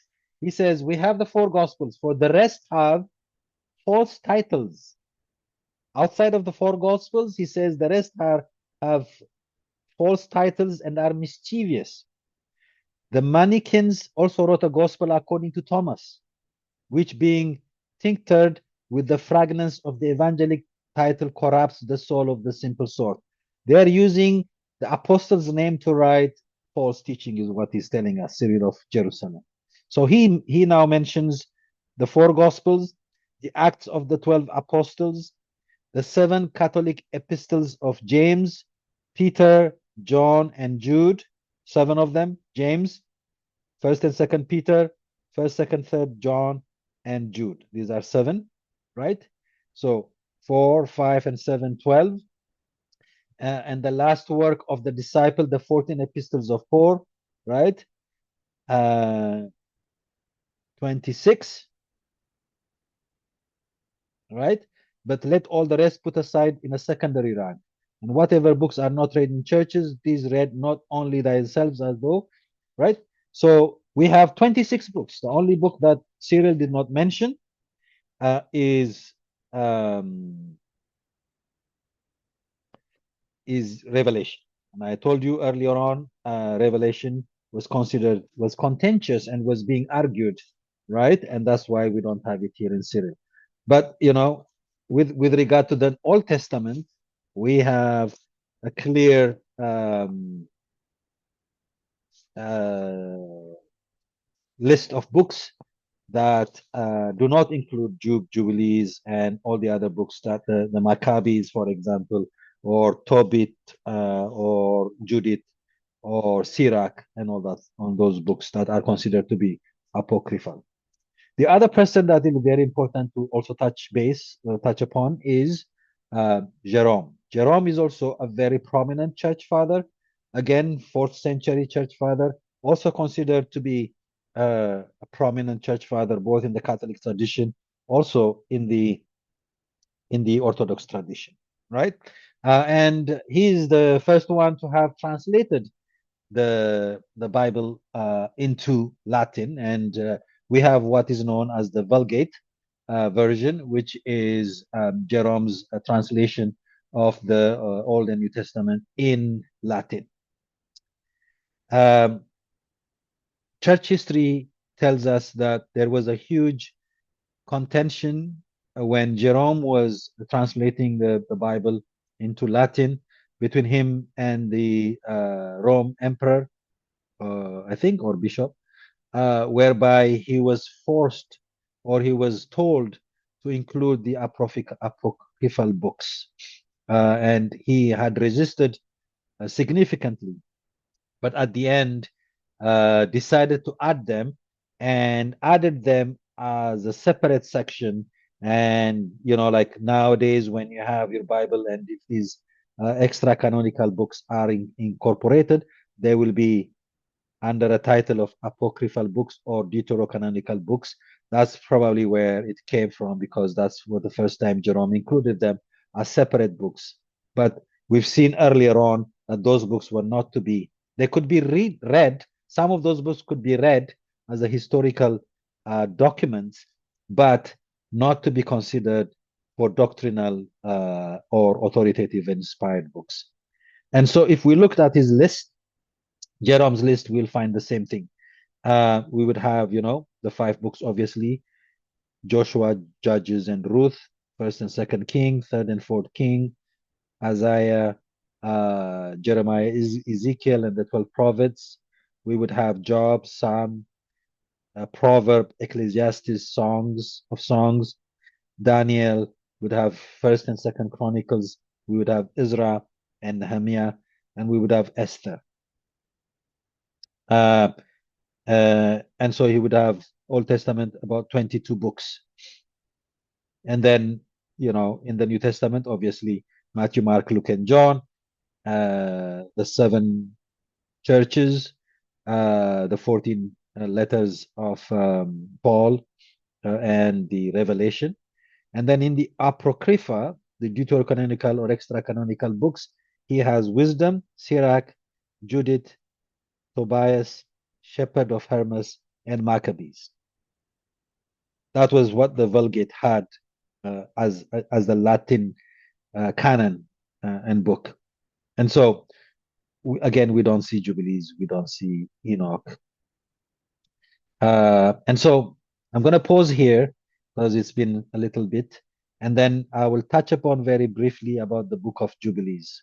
He says, we have the 4 Gospels. For the rest have false titles. Outside of the 4 Gospels, he says the rest have false titles and are mischievous. The Manichaeans also wrote a gospel according to Thomas, which being tinctured with the fragrance of the evangelic title corrupts the soul of the simple sort. They are using the apostle's name to write false teaching, is what he's telling us, Cyril of Jerusalem. So he now mentions the 4 Gospels, the Acts of the 12 Apostles, the 7 Catholic epistles of James, Peter, John, and Jude, 7 of them, James, 1st and 2nd Peter, 1st, 2nd, 3rd John, and Jude. These are 7, right? So 4, 5, and 7, 12. And the last work of the disciple, the 14 epistles of Paul, right? 26, right? But let all the rest put aside in a secondary rank. And whatever books are not read in churches, these read not only themselves as though, right? So we have 26 books. The only book that Cyril did not mention is Revelation. And I told you earlier on, Revelation was contentious and was being argued, right? And that's why we don't have it here in Cyril. But with regard to the Old Testament, we have a clear uh, list of books that do not include Jubilees and all the other books that the Maccabees, for example, or Tobit, or Judith, or Sirach, and all that on those books that are considered to be apocryphal. The other person that is very important to also touch upon is Jerome. Jerome is also a very prominent church father, again, fourth century church father, also considered to be a prominent church father both in the Catholic tradition, also in the Orthodox tradition, right? And he is the first one to have translated the Bible into Latin, and we have what is known as the Vulgate version, which is Jerome's translation of the Old and New Testament in Latin. Um, Church history tells us that there was a huge contention when Jerome was translating the Bible into Latin between him and the Rome emperor, I think, or bishop, whereby he was forced or he was told to include the apocryphal books. And he had resisted significantly, but at the end decided to add them and added them as a separate section. And, like nowadays, when you have your Bible and if these extra canonical books are incorporated, they will be under a title of apocryphal books or deuterocanonical books. That's probably where it came from because that's what the first time Jerome included them as separate books. But we've seen earlier on that those books were not to be, they could be read. Some of those books could be read as a historical documents, but not to be considered for doctrinal or authoritative inspired books. And so if we looked at his list, Jerome's list, we'll find the same thing. We would have, the five books, obviously, Joshua, Judges, and Ruth, First and Second King, Third and Fourth King, Isaiah, Jeremiah, Ezekiel, and the 12 prophets. We would have Job, Psalm, Proverb, Ecclesiastes, Songs. Daniel would have First and Second Chronicles. We would have Ezra and Nehemiah, and we would have Esther. Uh, and so he would have Old Testament about 22 books. And then, in the New Testament, obviously, Matthew, Mark, Luke, and John, the seven churches, the 14 letters of Paul, and the Revelation. And then in the Apocrypha, the deuterocanonical or extra canonical books, he has Wisdom, Sirach, Judith, Tobias, Shepherd of Hermas, and Maccabees. That was what the Vulgate had as the Latin canon and book. And so, again, we don't see Jubilees, we don't see Enoch. And so I'm going to pause here because it's been a little bit, and then I will touch upon very briefly about the book of Jubilees,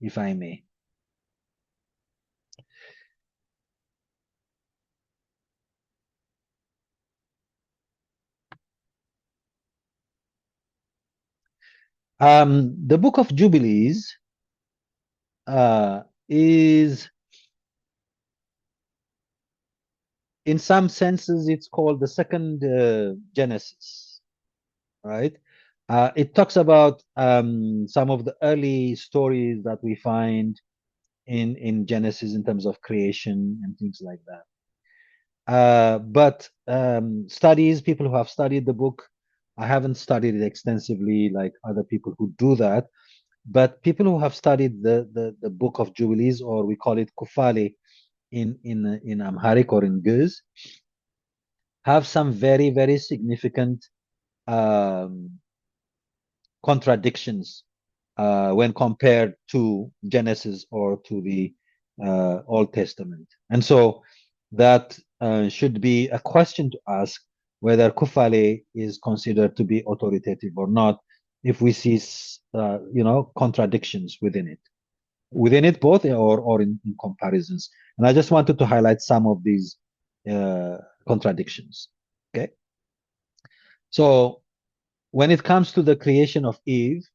if I may. The book of Jubilees is, in some senses, it's called the second Genesis, right? It talks about some of the early stories that we find in Genesis in terms of creation and things like that. But people who have studied the book, I haven't studied it extensively like other people who do that, but people who have studied the book of Jubilees, or we call it Kufale in Amharic or in Guz, have some very, very significant um, contradictions when compared to Genesis or to the Old Testament. And so that should be a question to ask. whether kufale is considered to be authoritative or not, if we see, contradictions within it both, or in comparisons. And I just wanted to highlight some of these uh, contradictions. Okay. So when it comes to the creation of Eve,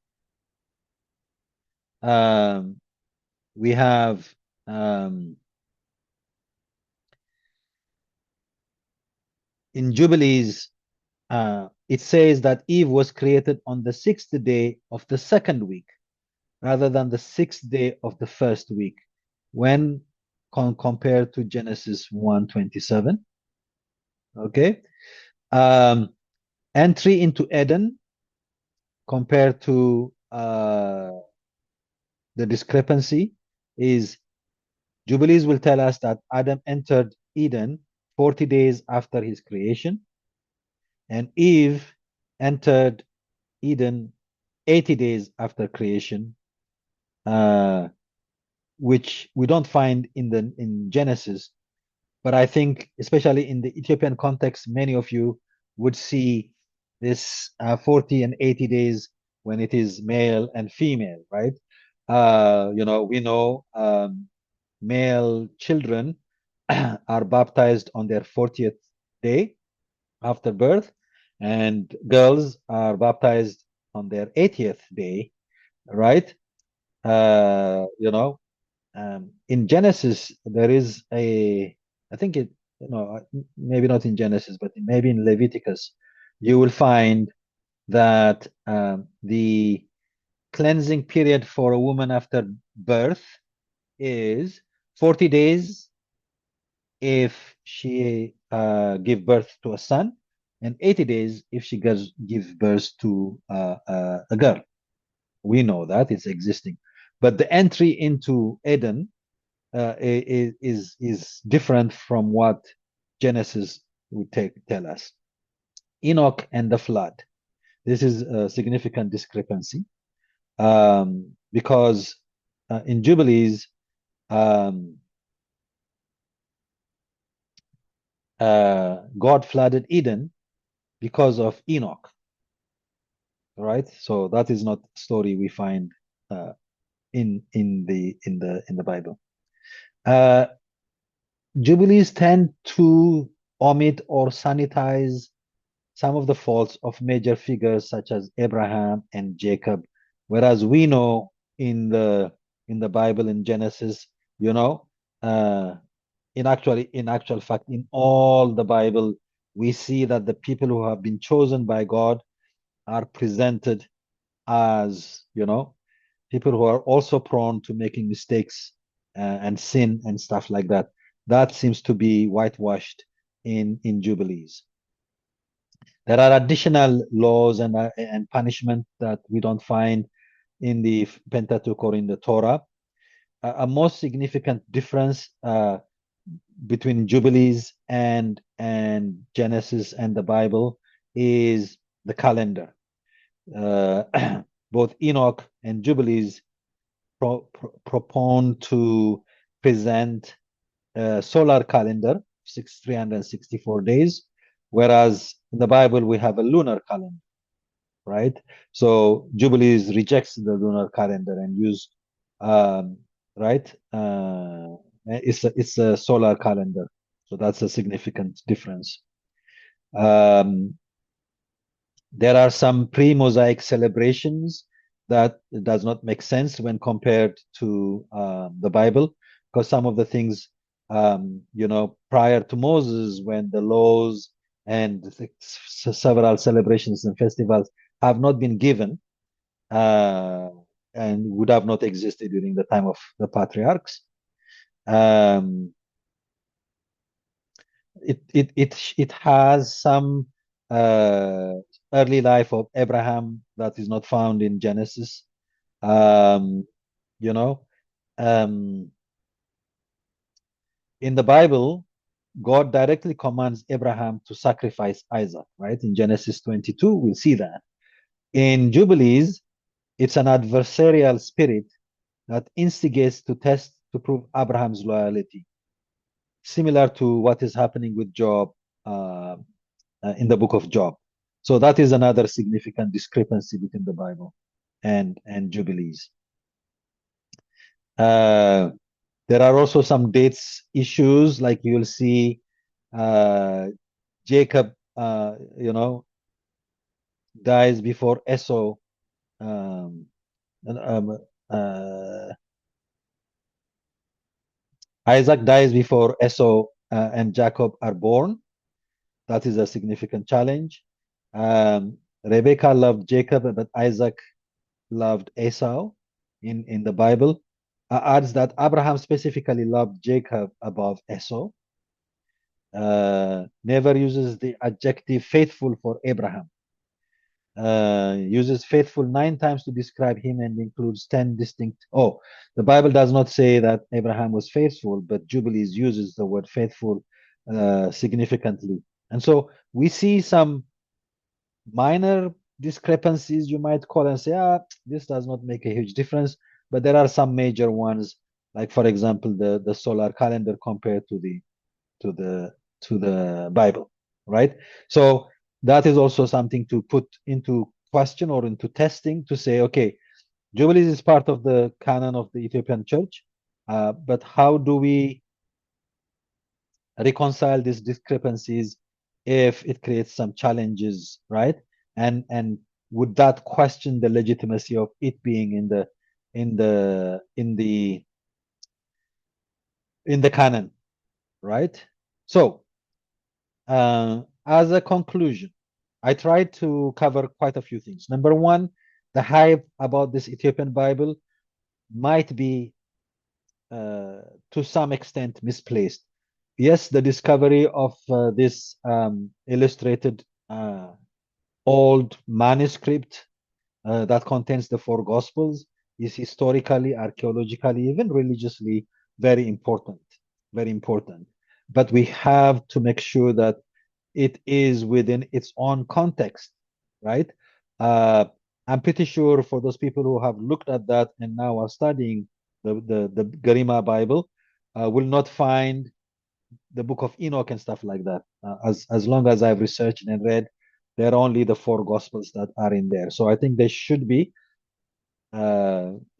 um, we have um, in Jubilees, it says that Eve was created on the sixth day of the second week rather than the sixth day of the first week when compared to Genesis 1:27. Okay. Um, Entry into Eden compared to the discrepancy is Jubilees will tell us that Adam entered Eden 40 days after his creation, and Eve entered Eden 80 days after creation, uh, which we don't find in Genesis. But I think, especially in the Ethiopian context, many of you would see this 40 and 80 days when it is male and female, right? We know male children are baptized on their 40th day after birth, and girls are baptized on their 80th day, right? In Genesis, there is I think maybe not in Genesis, but maybe in Leviticus, you will find that the cleansing period for a woman after birth is 40 days if she give birth to a son, and 80 days if she give birth to a girl. We know that it's existing, but the entry into Eden is different from what Genesis would tell us. Enoch and the flood. This is a significant discrepancy because in Jubilees, um, God flooded Eden because of Enoch, right? So that is not a story we find uh, in the Bible. Uh, Jubilees tend to omit or sanitize some of the faults of major figures such as Abraham and Jacob, whereas we know in the Bible in Genesis, you know, uh, in actual fact, in all the Bible, we see that the people who have been chosen by God are presented as, people who are also prone to making mistakes and sin and stuff like that. That seems to be whitewashed in Jubilees. There are additional laws and punishment that we don't find in the Pentateuch or in the Torah. A most significant difference between Jubilees and Genesis and the Bible is the calendar. Both Enoch and Jubilees propone to present a solar calendar, 364 days, whereas in the Bible we have a lunar calendar, right? So Jubilees rejects the lunar calendar and use, right? It's a solar calendar, so that's a significant difference. Um, there are some pre-Mosaic celebrations that does not make sense when compared to the Bible, because some of the things, prior to Moses, when the laws and several celebrations and festivals have not been given, uh, and would have not existed during the time of the patriarchs. Um, it has some uh, early life of Abraham that is not found in Genesis. Um, you know, um, in the Bible, God directly commands Abraham to sacrifice Isaac, right? In Genesis 22, we'll see that. In Jubilees, it's an adversarial spirit that instigates to test to prove Abraham's loyalty, similar to what is happening with Job, uh, in the book of Job. So that is another significant discrepancy between the Bible and Jubilees. Uh, there are also some dates issues, like you'll see uh, Jacob, dies before Esau. Um, um, uh, Isaac dies before Esau and Jacob are born. That is a significant challenge. Rebecca loved Jacob, but Isaac loved Esau in the Bible. Adds that Abraham specifically loved Jacob above Esau. Never uses the adjective faithful for Abraham. Uses faithful 9 times to describe him and includes 10 distinct. Oh, the Bible does not say that Abraham was faithful, but Jubilees uses the word faithful significantly. And so we see some minor discrepancies, you might call and say, this does not make a huge difference. But there are some major ones, like for example, the solar calendar compared to the to the Bible, right? So that is also something to put into question or into testing to say, okay, Jubilees is part of the canon of the Ethiopian church, but how do we reconcile these discrepancies if it creates some challenges, right? And would that question the legitimacy of it being in the canon, right? So as a conclusion, I tried to cover quite a few things. Number one, the hype about this Ethiopian Bible might be to some extent misplaced. Yes, the discovery of this illustrated old manuscript that contains the four Gospels is historically, archaeologically, even religiously very important. Very important. But we have to make sure that it is within its own context, right? Uh, I'm pretty sure for those people who have looked at that and now are studying the Garima Bible, will not find the Book of Enoch and stuff like that. As long as I've researched and read, there are only the four Gospels that are in there. So I think they should be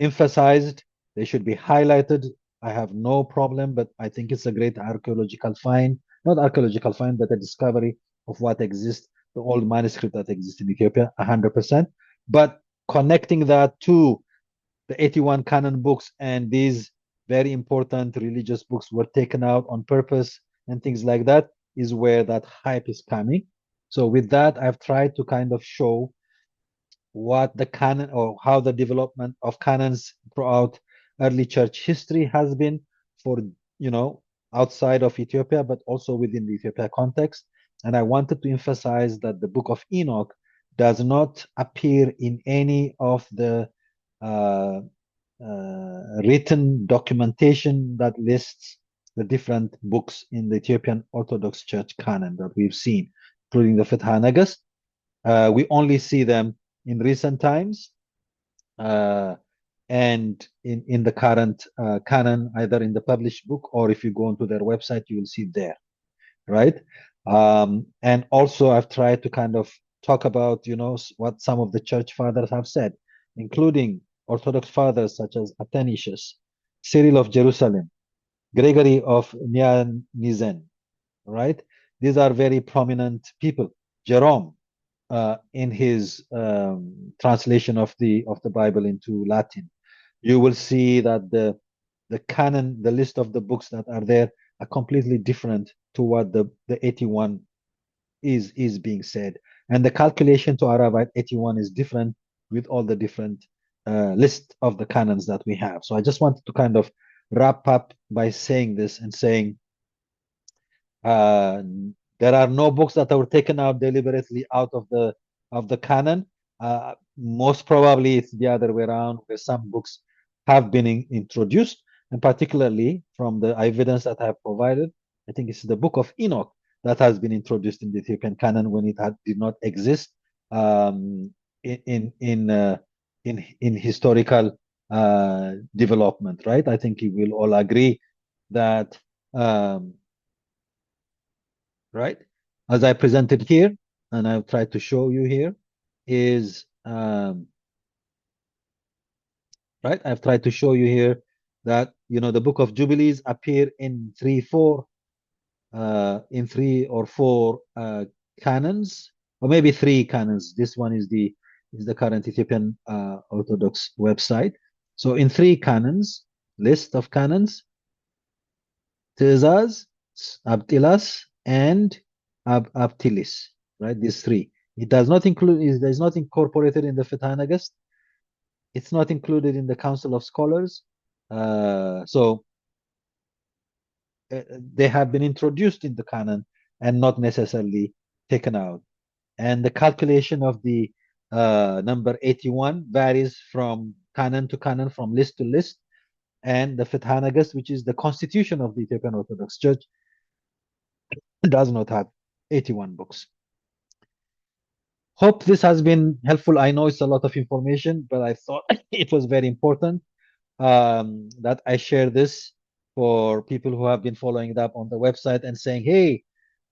emphasized. They should be highlighted. I have no problem, but I think it's a great archaeological find, not archaeological find, but a discovery of what exists, the old manuscript that exists in Ethiopia, 100%. But connecting that to the 81 canon books and these very important religious books were taken out on purpose and things like that is where that hype is coming. So with that, I've tried to kind of show what the canon or how the development of canons throughout early church history has been for outside of Ethiopia, but also within the Ethiopia context. And I wanted to emphasize that the Book of Enoch does not appear in any of the uh, written documentation that lists the different books in the Ethiopian Orthodox Church canon that we've seen, including the Fetha Neges. We only see them in recent times uh, and in the current canon, either in the published book or if you go onto their website, you will see it there, right? And also, I've tried to kind of talk about, what some of the church fathers have said, including Orthodox fathers such as Athanasius, Cyril of Jerusalem, Gregory of Nizen, right? These are very prominent people. Jerome, in his translation of the Bible into Latin, you will see that the canon, the list of the books that are there, are completely different to what the 81 is being said, and the calculation to arrive at 81 is different with all the different list of the canons that we have. So I just wanted to kind of wrap up by saying this and saying uh, there are no books that were taken out deliberately out of the canon. Most probably, it's the other way around, where some books have been introduced, and particularly from the evidence that I have provided, I think it's the Book of Enoch that has been introduced in the Ethiopian canon when it did not exist um, in in in, uh, in historical development. Right? I think you will all agree that. Um, right? as I presented here, and I've tried to show you here, is right. I've tried to show you here that the Book of Jubilees appear in three or four canons, or maybe three canons. This one is the current Ethiopian Orthodox website. So in three canons, list of canons, Tezaz, Abtilas, and Abtilis, right? These three. It does not include, it is not incorporated in the Fetanagas. It's not included in the Council of Scholars. So they have been introduced in the canon and not necessarily taken out. And the calculation of the number 81 varies from canon to canon, from list to list. And the Fethanagas, which is the constitution of the Ethiopian Orthodox Church, does not have 81 books. Hope this has been helpful. I know it's a lot of information, but I thought it was very important that I share this for people who have been following it up on the website and saying, hey,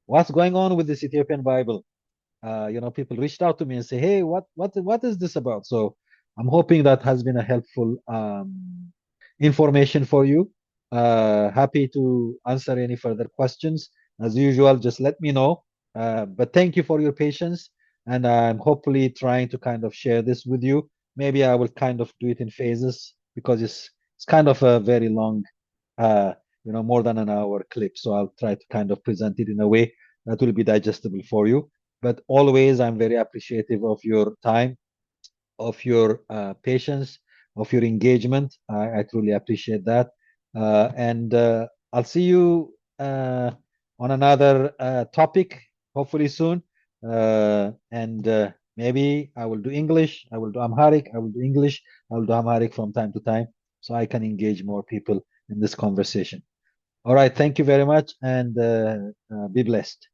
what's going on with this Ethiopian Bible? People reached out to me and say, hey, what is this about? So I'm hoping that has been a helpful information for you. Happy to answer any further questions. As usual, just let me know. But thank you for your patience, and I'm hopefully trying to kind of share this with you. Maybe I will kind of do it in phases because it's kind of a very long, uh, more than an hour clip. So I'll try to kind of present it in a way that will be digestible for you. But always, I'm very appreciative of your time, of your patience, of your engagement. I truly appreciate that. And I'll see you on another topic, hopefully soon. And maybe I will do English, I will do Amharic, I will do English, I will do Amharic from time to time so I can engage more people in this conversation. All right, thank you very much, and be blessed.